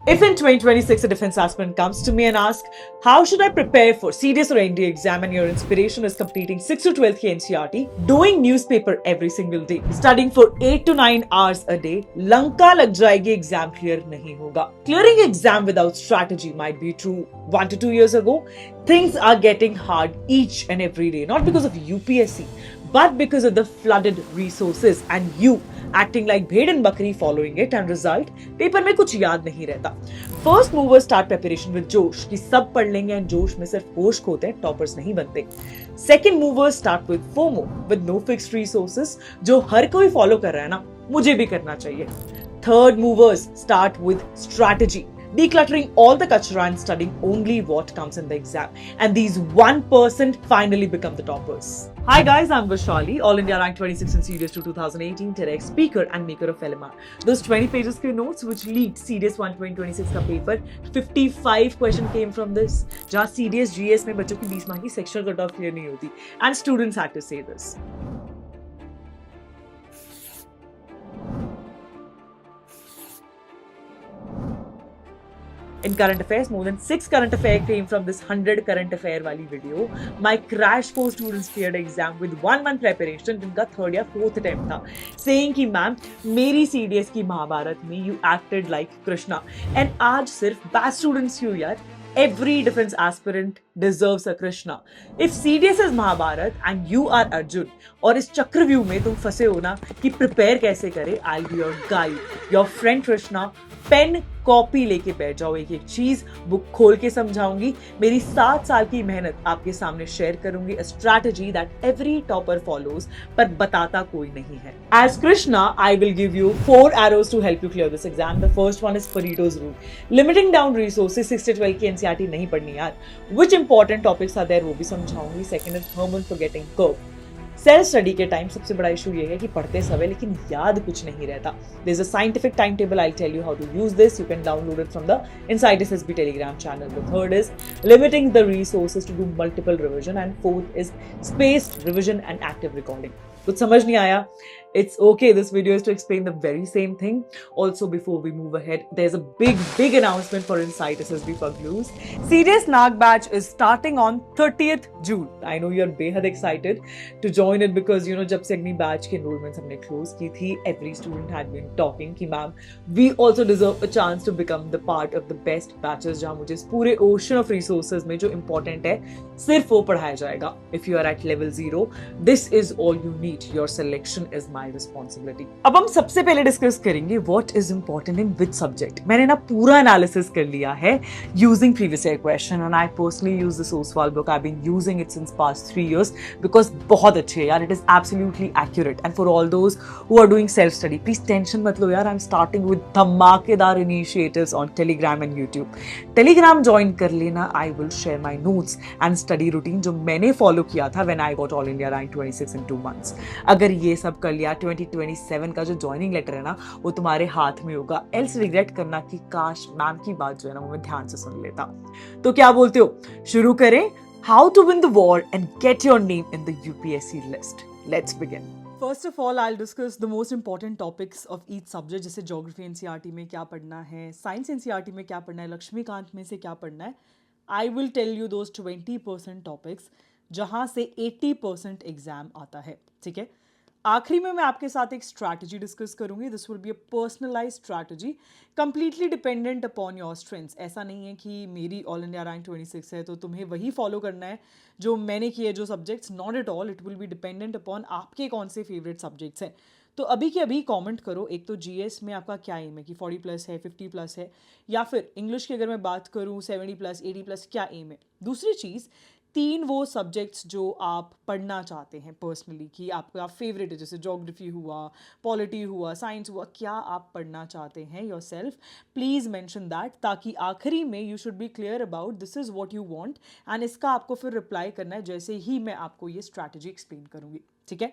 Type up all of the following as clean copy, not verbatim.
If in 2026 a defense aspirant comes to me and asks, how should I prepare for CDS or NDA exam, and your inspiration is completing 6 to 12 k NCRT, doing newspaper every single day, studying for 8 to 9 hours a day, Lanka lag jayegi, exam clear nahi hoga. Clearing exam without strategy might be true 1 to 2 years ago. Things are getting hard each and every day, not because of UPSC, but because of the flooded resources and you acting like bhed and bakri following it, and result paper में कुछ याद नहीं रहता. First mover start preparation with जोश कि सब पढ़ लेंगे एंड जोश में सिर्फ होश खोते हैं, टॉपर्स नहीं बनते. Second mover start with FOMO with no fixed resources, जो हर कोई फॉलो कर रहा है ना, मुझे भी करना चाहिए. Third movers start with strategy, decluttering all the kachra and studying only what comes in the exam. And these 1% finally become the toppers. Hi guys, I'm Vishali, All India Rank 26 in CDS 2018, TEDx speaker and maker of LMR. Those 20 pages के notes which leaked CDS 1 2026 का paper, 55 question came from this. जहाँ CDS GS में बच्चों की 20 mark की sectional cut off clear नहीं होती. And students had to say this. In current affairs, more than 6 current affairs came from this 100 current affair wali video. My crash course students cleared exam with 1 month preparation, जिनका 3rd या 4th attempt था, saying कि ma'am मेरी CDS की महाभारत में you acted like Krishna. And आज सिर्फ bad students क्यों यार? Every defense aspirant deserves a Krishna. If CDS is Mahabharat and you are Arjun, और इस चक्रव्यूह में तुम फंसे हो ना कि प्रिपेयर कैसे करें, I'll be your guide, your friend Krishna. Pen copy लेके बैठ जाओ, एक एक चीज बुक खोल के समझाऊंगी, मेरी 7 साल की मेहनत आपके सामने शेयर करूंगी, a strategy that every topper follows, पर बताता कोई नहीं है. As Krishna, I will give you 4 arrows to help you clear this exam. The first one is Pareto's rule, limiting down resources. 6 से 12 की NCERT नहीं पढ़नी यार. Which important topics are there वो भी समझाऊंगी. Second is Hermann forgetting curve. Self study के time सबसे बड़ा इशू ये है कि पढ़ते समय लेकिन याद कुछ नहीं रहता. There is a scientific time table, I tell you how to use this. You can download it from the inside SSB Telegram channel. The third is limiting the resources to do multiple revision, and fourth is spaced revision and active recording. कुछ समझ नहीं आया? It's okay. This video is to explain the very same thing. Also, before we move ahead, there's a big announcement for Insight SSB Pagloos. CDS NAG batch is starting on 30th June. I know you're बेहद excited to join it because जब से अपनी batch के enrollments हमने close की थी, every student had been talking कि ma'am we also deserve a chance to become the part of the best batches जहाँ मुझे इस पूरे ocean of resources में जो important है सिर्फ वो पढ़ाया जाएगा. If you are at level 0, this is all you need. Your selection is my responsibility. अब हम सबसे पहले डिस्कस करेंगे what is important in which subject. मैंने ना पूरा एनालिसिस कर लिया है using previous year question, and I personally use this Oswald book. I've been using it since past 3 years because बहुत अच्छी है यार. It is absolutely accurate. And for all those who are doing self study, please tension मत लो यार. I'm starting with धमाकेदार initiatives on Telegram and YouTube. Telegram join कर लेना. I will share my notes and study routine जो मैंने follow किया था when I got All India Rank 26 in 2 months. अगर ये सब कर लिया, 2027 का जो ज्वाइनिंग लेटर है ना वो तुम्हारे हाथ में होगा. एल्स रिग्रेट करना कि काश मैम की बात जो है ना वो मैं ध्यान से सुन लेता. तो क्या बोलते हो, शुरू करें? How to win the war and get your name in the UPSC list. Let's begin. First of all I discuss the most important topics of each subject. जैसे ज्योग्राफी NCERT में क्या पढ़ना है, साइंस NCERT में क्या पढ़ना है, लक्ष्मीकांत में से क्या पढ़ना है. I will tell you those 20% topics जहाँ से 80% एग्जाम आता है. ठीक है. आखिरी में मैं आपके साथ एक स्ट्रैटेजी डिस्कस करूंगी. This will be a personalised strategy completely dependent upon your strengths. ऐसा नहीं है कि मेरी ऑल इंडिया रैंक 26 है तो तुम्हें वही फॉलो करना है जो मैंने किए जो subjects. Not at all. It will be dependent upon आपके कौन से फेवरेट सब्जेक्ट्स हैं. तो अभी के अभी कमेंट करो. एक तो GS में आपका क्या एम है कि 40+ है, 50+ है, या फिर इंग्लिश की अगर मैं बात करूँ 70+, 80+, क्या एम है. दूसरी चीज़, 3 वो सब्जेक्ट्स जो आप पढ़ना चाहते हैं पर्सनली कि आपका फेवरेट है, जैसे ज्योग्राफी हुआ, पॉलिटी हुआ, साइंस हुआ, क्या आप पढ़ना चाहते हैं your self. Please mention that ताकि आखिरी में you should be clear about this is what you want, and इसका आपको फिर रिप्लाई करना है जैसे ही मैं आपको ये स्ट्रैटेजी एक्सप्लेन करूँगी. ठीक है.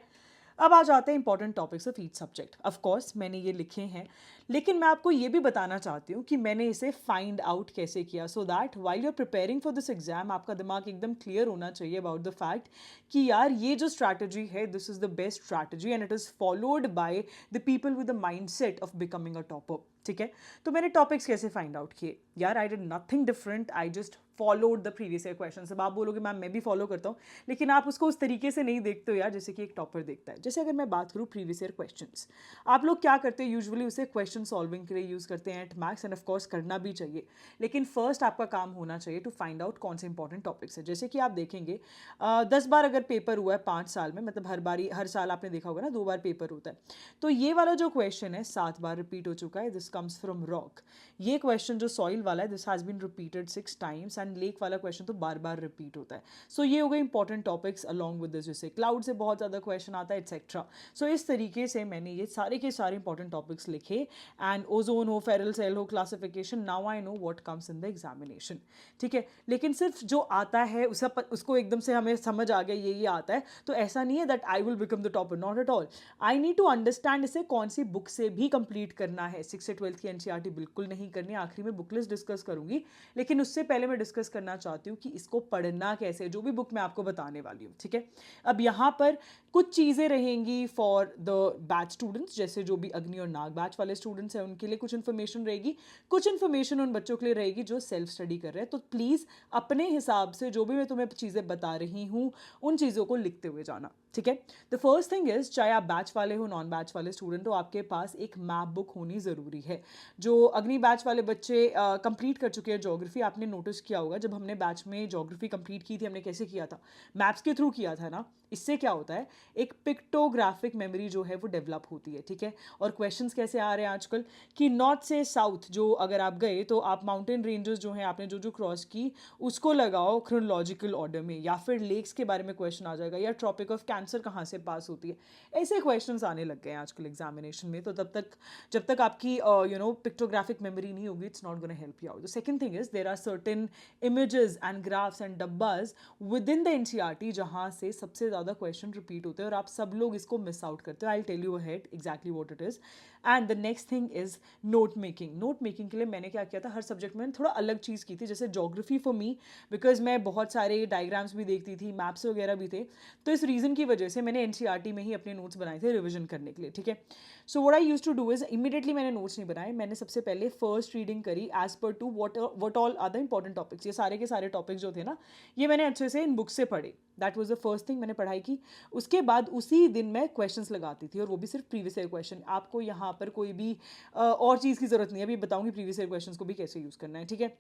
अब आ जाते हैं important topics of each subject. Of course मैंने ये लिखे हैं, लेकिन मैं आपको ये भी बताना चाहती हूँ कि मैंने इसे फाइंड आउट कैसे किया, so that while you are preparing for this exam आपका दिमाग एकदम क्लियर होना चाहिए अबाउट द फैक्ट कि यार ये जो स्ट्रैटेजी है this is the best strategy and it is followed by the people with the mind set of becoming a topper. ठीक है। तो मैंने टॉपिक्स कैसे फाइंड आउट किए यार, I did nothing different, I just followed the previous year question. अब आप बोलोगे मैम मैं भी फॉलो करता हूँ, लेकिन आप उसको उस तरीके से नहीं देखते हो यार जैसे कि एक टॉपर देखता है। जैसे अगर मैं बात करूँ प्रीवियस ईयर क्वेश्चंस, आप लोग क्या करते हैं यूजुअली उसे क्वेश्चन सॉल्विंग के लिए यूज़ करते हैं at max, end of course करना भी चाहिए, लेकिन फर्स्ट आपका काम होना चाहिए टू फाइंड आउट कौन से इंपॉर्टेंट टॉपिक्स है। जैसे कि आप देखेंगे 10 बार अगर पेपर हुआ है 5 साल में, मतलब हर साल आपने देखा होगा ना 2 बार पेपर होता है, तो ये वाला जो क्वेश्चन है 7 बार रिपीट हो चुका है। This comes from rock. ये क्वेश्चन जो सॉइल वाला है, this has been repeated 6 times, and lake वाला क्वेश्चन तो बार बार रिपीट होता है। सो ये हो गए important topics along with this. जैसे क्लाउड से बहुत ज़्यादा क्वेश्चन आता है एक्सेट्रा। सो इस तरीके से मैंने ये सारे के सारे इंपॉर्टेंट टॉपिक्स लिखे, एंड ओजोन हो, फेरल सेल हो, classification, now I know what comes in the examination, ठीक है। लेकिन सिर्फ जो आता है उसको एकदम से हमें समझ आ गया ये आता है, तो ऐसा नहीं है that I will become the topper, not at all. I need to understand इसे कौन सी बुक से भी कंप्लीट करना है। 6 से 12 की एनसीईआरटी बिल्कुल नहीं करनी, आखिरी में बुक लिस्ट डिस्कस करूंगी, लेकिन उससे पहले मैं डिस्कस करना चाहती हूँ कि इसको पढ़ना कैसे है, जो भी बुक मैं आपको बताने वाली हूँ, ठीक है। अब यहाँ पर कुछ चीज़ें रहेंगी फॉर द बैच स्टूडेंट्स, जैसे जो भी अग्नि और नाग बैच वाले स्टूडेंट्स हैं उनके लिए कुछ इन्फॉर्मेशन रहेगी, कुछ इन्फॉर्मेशन उन बच्चों के लिए रहेगी जो सेल्फ स्टडी कर रहे हैं। तो प्लीज़ अपने हिसाब से जो भी मैं तुम्हें चीज़ें बता रही हूँ उन चीज़ों को लिखते हुए जाना, ठीक है। द फर्स्ट थिंग इज, चाहे आप बैच वाले हो नॉन बैच वाले स्टूडेंट हो, आपके पास एक मैप बुक होनी ज़रूरी है। जो अग्नि बैच वाले बच्चे कंप्लीट कर चुके हैं ज्योग्राफी, आपने नोटिस किया होगा जब हमने बैच में ज्योग्राफी कंप्लीट की थी हमने कैसे किया था, मैप्स के थ्रू किया था ना। इससे क्या होता है, एक पिक्टोग्राफिक मेमोरी जो है वो डेवलप होती है, ठीक है। और क्वेश्चंस कैसे आ रहे हैं आजकल कि नॉर्थ से साउथ, जो अगर आप गए तो आप माउंटेन रेंजेस जो हैं आपने जो जो क्रॉस की उसको लगाओ क्रोनोलॉजिकल ऑर्डर में, या फिर लेक्स के बारे में क्वेश्चन आ जाएगा, या ट्रॉपिक ऑफ कैंसर कहाँ से पास होती है। ऐसे क्वेश्चंस आने लग गए हैं आजकल एग्जामिनेशन में। तो जब तक आपकी पिक्टोग्राफिक मेमोरी नहीं होगी, it's not gonna help you out. The second thing is, there are certain images and graphs and डब्बाज विद इन द एनसीईआरटी जहाँ से सबसे ज़्यादा क्वेश्चन रिपीट होते हैं और आप सब लोग इसको मिस आउट करते हो। I will tell you ahead exactly what it is. And the next thing is note making. Note making के लिए मैंने क्या किया था, हर सब्जेक्ट में थोड़ा अलग चीज़ की थी। जैसे ज्योग्राफी फॉर मी, बिकॉज मैं बहुत सारे डायग्राम्स भी देखती थी, मैप्स वगैरह भी थे, तो इस रीज़न की वजह से मैंने एनसीईआरटी में ही अपने नोट्स बनाए थे रिविजन करने के लिए, ठीक है। So what I used to do is, immediately मैंने नोट्स नहीं बनाए, मैंने सबसे पहले फर्स्ट रीडिंग करी as per to what all are the important topics. ये सारे के सारे टॉपिक्स जो थे ना, ये मैंने अच्छे से इन बुक से पढ़े। That was the first thing मैंने पढ़ाई की। उसके बाद उसी दिन मैं क्वेश्चंस लगाती थी, और वो भी सिर्फ प्रीवियस ईयर क्वेश्चन। आपको यहाँ पर कोई भी और चीज़ की ज़रूरत नहीं है, अभी बताऊंगी प्रीवियस ईयर क्वेश्चंस को भी कैसे यूज़ करना है, ठीक है।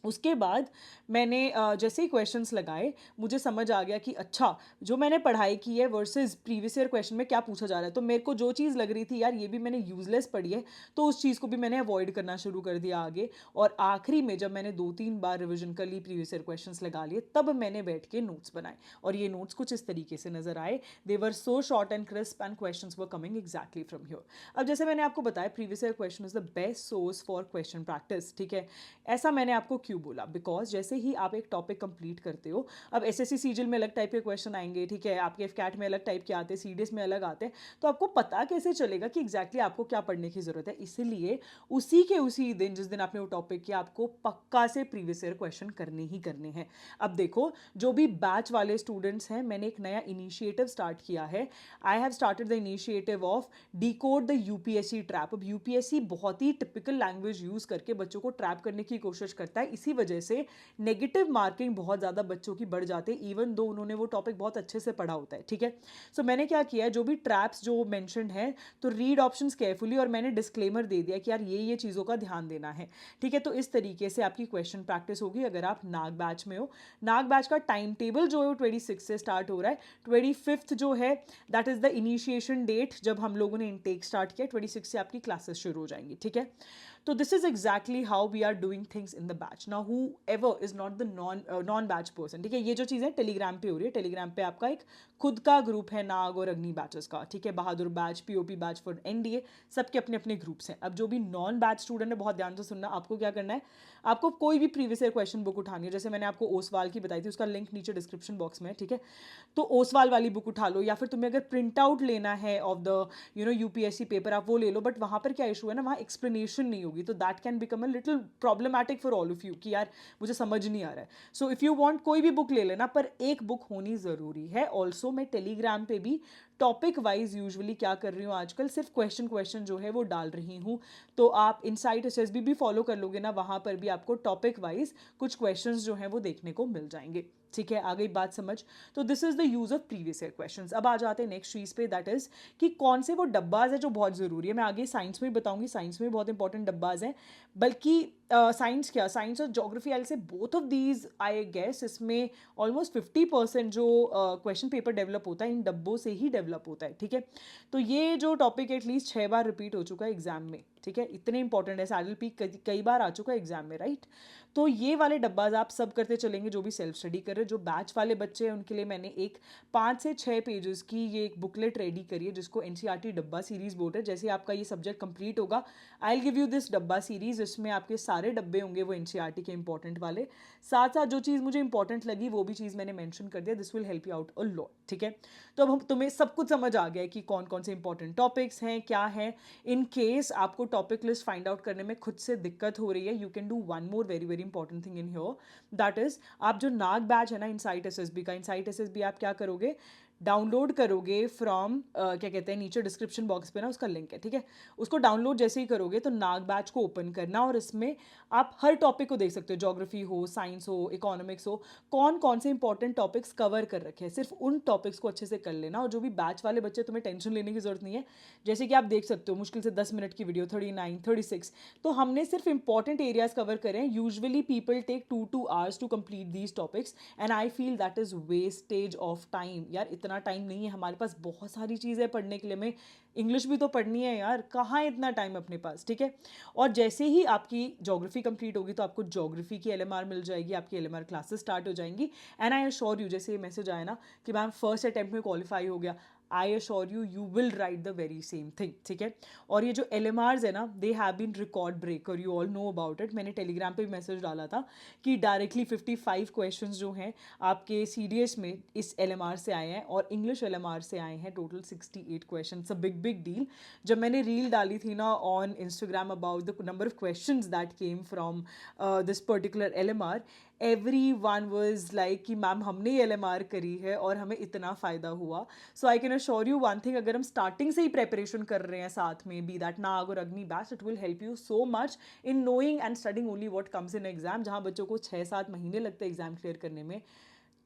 उसके बाद मैंने जैसे ही क्वेश्चंस लगाए, मुझे समझ आ गया कि अच्छा जो मैंने पढ़ाई की है वर्सेस प्रीवियस ईयर क्वेश्चन में क्या पूछा जा रहा है। तो मेरे को जो चीज़ लग रही थी यार ये भी मैंने यूजलेस पढ़ी है, तो उस चीज़ को भी मैंने अवॉइड करना शुरू कर दिया आगे। और आखिरी में जब मैंने 2-3 बार रिविजन कर ली, प्रीवियस ईयर क्वेश्चंस लगा लिए, तब मैंने बैठ के नोट्स बनाए। और ये नोट्स कुछ इस तरीके से नजर आए। They were so short and crisp and questions were coming exactly from here. अब जैसे मैंने आपको बताया, previous year question is the best source for question practice, ठीक है। ऐसा मैंने आपको क्यों बोला, बिकॉज जैसे ही आप एक टॉपिक कंप्लीट करते हो, अब एसएससी सीजीएल में अलग टाइप के क्वेश्चन आएंगे, ठीक है, आपके एफकैट में अलग टाइप के आते हैं, सीडीएस में अलग आते हैं, तो आपको पता कैसे चलेगा कि एग्जैक्टली आपको क्या पढ़ने की जरूरत है। इसीलिए उसी दिन जिस दिन आपने वो टॉपिक किया, आपको पक्का से प्रीवियस ईयर क्वेश्चन करने ही करने हैं। अब देखो, जो भी बैच वाले स्टूडेंट्स हैं, मैंने एक नया इनिशिएटिव स्टार्ट किया है। I have started the initiative of decode the UPSC trap. अब यूपीएससी बहुत ही टिपिकल लैंग्वेज यूज करके बच्चों को ट्रैप करने की कोशिश करता है, इसी वजह से नेगेटिव मार्किंग बहुत ज़्यादा बच्चों की बढ़ जाती है, इवन दो उन्होंने वो टॉपिक बहुत अच्छे से पढ़ा होता है, ठीक है। सो मैंने क्या किया है, जो भी ट्रैप्स जो मेंशन्ड है, तो रीड ऑप्शंस केयरफुली, और मैंने डिस्क्लेमर दे दिया कि यार ये चीज़ों का ध्यान देना है, ठीक है। तो इस तरीके से आपकी क्वेश्चन प्रैक्टिस होगी अगर आप नाग बैच में हो। नाग बैच का टाइम टेबल जो है वो 26 से स्टार्ट हो रहा है। 25 जो है that is the initiation date, जब हम लोगों ने इनटेक स्टार्ट किया। 26 से आपकी क्लासेस शुरू हो जाएंगी, ठीक है। तो this is exactly how we are doing things in the batch. Now whoever is not the non batch person, ठीक है। ये जो चीज़ें टेलीग्राम पे हो रही है, टेलीग्राम पे आपका एक खुद का ग्रुप है नाग और अग्नि बैचेस का, ठीक है। बहादुर batch, POP batch for NDA, सबके अपने अपने ग्रुप्स हैं। अब जो भी नॉन बैच स्टूडेंट है, बहुत ध्यान से सुनना, आपको क्या करना है, आपको कोई भी प्रीवियस ईयर क्वेश्चन बुक उठानी है। जैसे मैंने आपको ओसवाल की बताई थी, उसका लिंक नीचे डिस्क्रिप्शन बॉक्स में है, ठीक है। तो ओसवाल वाली बुक उठा लो, या फिर तुम्हें अगर प्रिंट आउट लेना है ऑफ द यूपीएससी पेपर, आप वो ले लो। बट वहाँ पर क्या इशू है ना, वहाँ एक्सप्लेनेशन नहीं होगी, तो that can become a little problematic for all of you कि यार मुझे समझ नहीं आ रहा है। सो इफ़ यू वांट कोई भी बुक ले लेना, पर एक बुक होनी ज़रूरी है। ऑल्सो मैं टेलीग्राम पे भी टॉपिक वाइज यूजुअली क्या कर रही हूँ आजकल, सिर्फ क्वेश्चन जो है वो डाल रही हूँ। तो आप इनसाइट एसएसबी भी फॉलो कर लोगे ना, वहाँ पर भी आपको टॉपिक वाइज कुछ क्वेश्चंस जो हैं वो देखने को मिल जाएंगे। ठीक है, आ गई बात समझ। तो this is the use of previous year questions. अब आ जाते हैं नेक्स्ट चीज पे, दैट इज कि कौन से वो डब्बाज है जो बहुत जरूरी है। मैं आगे साइंस में भी बताऊंगी, साइंस में भी बहुत इंपॉर्टेंट डब्बाज हैं। बल्कि साइंस क्या, साइंस और geography, I say both of these I guess इसमें ऑलमोस्ट 50% जो क्वेश्चन पेपर डेवलप होता है इन डब्बों से ही डेवलप होता है। ठीक है, तो ये जो टॉपिक एटलीस्ट 6 बार रिपीट हो चुका है एग्जाम में। ठीक है, इतने इंपॉर्टेंट है, सैडल पीक कई बार आ चुका है एग्जाम में, राइट। तो ये वाले डब्बाज आप सब करते चलेंगे जो भी सेल्फ स्टडी कर रहे हैं। जो बैच वाले बच्चे हैं उनके लिए मैंने एक 5 से 6 पेजेस की ये एक बुकलेट रेडी करी है जिसको एनसीईआरटी डब्बा सीरीज बोलते हैं। जैसे आपका ये सब्जेक्ट कंप्लीट होगा, I will give you this डब्बा सीरीज। इसमें आपके सारे डब्बे होंगे वो एनसीईआरटी के इंपॉर्टेंट वाले। साथ साथ जो चीज़ मुझे इंपॉर्टेंट लगी वो भी चीज़ मैंने मेंशन कर दिया। This will help you out a lot. ठीक है, तो अब हम तुम्हें सब कुछ समझ आ गया है कि कौन कौन से इंपॉर्टेंट टॉपिक्स हैं, क्या है। इन केस आपको टॉपिक लिस्ट फाइंड आउट करने में खुद से दिक्कत हो रही है, you can do one more very very important thing in here, that is आप जो नाग बैच है ना इनसाइट एसएसबी का, इनसाइट एसएसबी आप क्या करोगे, डाउनलोड करोगे फ्रॉम क्या कहते हैं, नीचे डिस्क्रिप्शन बॉक्स पे ना उसका लिंक है। ठीक है, उसको डाउनलोड जैसे ही करोगे तो नाग बैच को ओपन करना और इसमें आप हर टॉपिक को देख सकते हो, ज्योग्राफी हो, साइंस हो, इकोनॉमिक्स हो, कौन कौन से इंपॉर्टेंट टॉपिक्स कवर कर रखे हैं। सिर्फ उन टॉपिक्स को अच्छे से कर लेना। और जो भी बैच वाले बच्चे, तुम्हें टेंशन लेने की जरूरत नहीं है। जैसे कि आप देख सकते हो मुश्किल से 10 मिनट की वीडियो, 39, 36, तो हमने सिर्फ इंपॉर्टेंट एरियाज कवर करें हैं। Usually people take 2 hours to complete these topics and I feel that is wastage of time. यार इतना टाइम नहीं है हमारे पास, बहुत सारी चीज़ें पढ़ने के लिए। हमें इंग्लिश भी तो पढ़नी है यार, कहाँ है इतना टाइम अपने पास। ठीक है, और जैसे ही आपकी ज्योग्राफी कंप्लीट होगी तो आपको ज्योग्राफी की एलएमआर मिल जाएगी, आपकी एलएमआर क्लासेस स्टार्ट हो जाएंगी। एंड आई एश्योर यू, जैसे ये मैसेज आया ना कि मैम फर्स्ट अटेम्प्ट में क्वालिफाई हो गया, I assure you, you will write the very same thing. ठीक है, और ये जो एलएमआर्स है ना, they have been record breaker, you all know about it. मैंने टेलीग्राम पे भी मैसेज डाला था कि डायरेक्टली 55 क्वेश्चंस जो हैं आपके सीडीएस में इस एलएमआर से आए हैं और इंग्लिश एलएमआर से आए हैं total 68 question. Big big deal. जब मैंने रील डाली थी ना on Instagram about the number of questions that came from this particular LMR, everyone was like कि मैम हमने ये एलएमआर करी है और हमें इतना फ़ायदा हुआ। So I can assure you one thing, अगर हम स्टार्टिंग से ही प्रेपरेशन कर रहे हैं साथ में, बी दैट नाग और अग्नि batch, it will help you so much in knowing and studying only what comes in exam. जहाँ बच्चों को 6-7 महीने लगते हैं एग्जाम क्लियर करने में,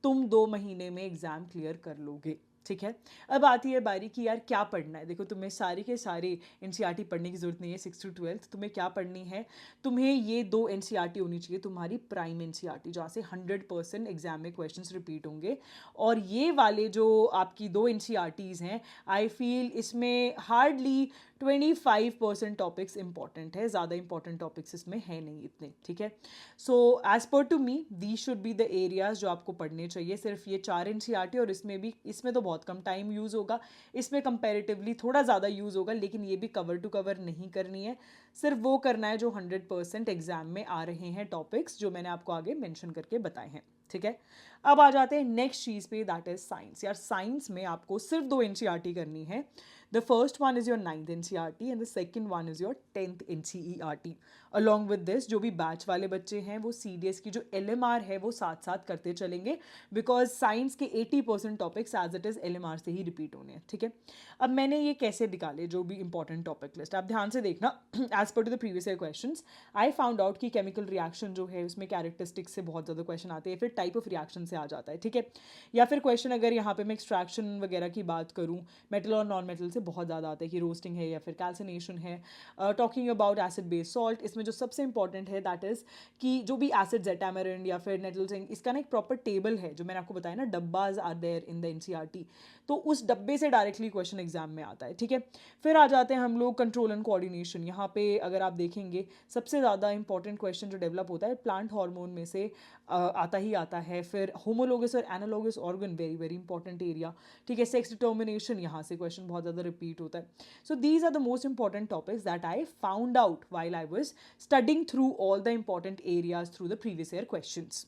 तुम 2 महीने में एग्जाम क्लियर कर लोगे। ठीक है, अब आती है बारी कि यार क्या पढ़ना है। देखो तुम्हें सारी के सारे एनसीईआरटी पढ़ने की जरूरत नहीं है 6 to 12। तुम्हें क्या पढ़नी है, तुम्हें ये 2 एनसीईआरटी होनी चाहिए, तुम्हारी प्राइम एनसीईआरटी जहाँ से 100% एग्जाम में क्वेश्चंस रिपीट होंगे। और ये वाले जो आपकी 2 एनसीईआरटीज़ हैं, आई फील इसमें हार्डली 25% टॉपिक्स इंपॉर्टेंट है, ज़्यादा इंपॉर्टेंट टॉपिक्स इसमें है नहीं इतने। ठीक है, so as per to me the should be the areas जो आपको पढ़ने चाहिए। सिर्फ ये 4 एनसीईआरटी, और इसमें तो बहुत कम टाइम यूज़ होगा, इसमें कंपैरेटिवली थोड़ा ज़्यादा यूज़ होगा, लेकिन ये भी कवर टू कवर नहीं करनी है। सिर्फ वो करना है जो 100% एग्जाम में आ रहे हैं टॉपिक्स, जो मैंने आपको आगे मेंशन करके बताए हैं। ठीक है, अब आ जाते हैं नेक्स्ट चीज़ पे, दैट इज साइंस। यार साइंस में आपको सिर्फ 2 एनसीईआरटी करनी है। The first one is your 9th NCERT and the second one is your 10th NCERT. Along with this जो भी बैच वाले बच्चे हैं वो सीडीएस की जो एलएमआर है वो साथ साथ करते चलेंगे, बिकॉज साइंस के 80% topics as it is LMR से ही रिपीट होने हैं। ठीक है, अब मैंने ये कैसे निकाले जो भी इंपॉर्टेंट टॉपिक लिस्ट, आप ध्यान से देखना। As per to the previous year question, I found out कि केमिकल रिएक्शन जो है उसमें कैरेक्टरिस्टिक्स से बहुत ज़्यादा क्वेश्चन आते हैं, फिर टाइप ऑफ रिएक्शन से आ जाता है। ठीक है, या फिर क्वेश्चन अगर यहाँ पे मैं एक्सट्रैक्शन वगैरह की बात करूँ, मेटल और नॉन मेटल से बहुत ज़्यादा आता है कि रोस्टिंग है या फिर कैल्सिनेशन है। Talking about acid based salt, इसमें जो सबसे इंपॉर्टेंट है दैट इज कि जो भी एसिड्स है, टैमरिंड या फिर नेटल जिंक, इसका ना एक प्रॉपर टेबल है जो मैंने आपको बताया ना, डब्बाज are there in the NCERT, तो उस डब्बे से डायरेक्टली क्वेश्चन एग्जाम में आता है। ठीक है, फिर आ जाते हैं हम लोग कंट्रोल एंड कोऑर्डिनेशन। यहाँ पे अगर आप देखेंगे सबसे ज़्यादा इंपॉर्टेंट क्वेश्चन जो डेवलप होता है प्लांट हार्मोन में से आता ही आता है। फिर होमोलोगस और analogous organ, very very important area. ठीक है, सेक्स डिटर्मिनेशन, यहाँ से क्वेश्चन बहुत ज़्यादा रिपीट होता है। So these are the most important topics that I found out while I was studying through all the important areas through the previous year questions.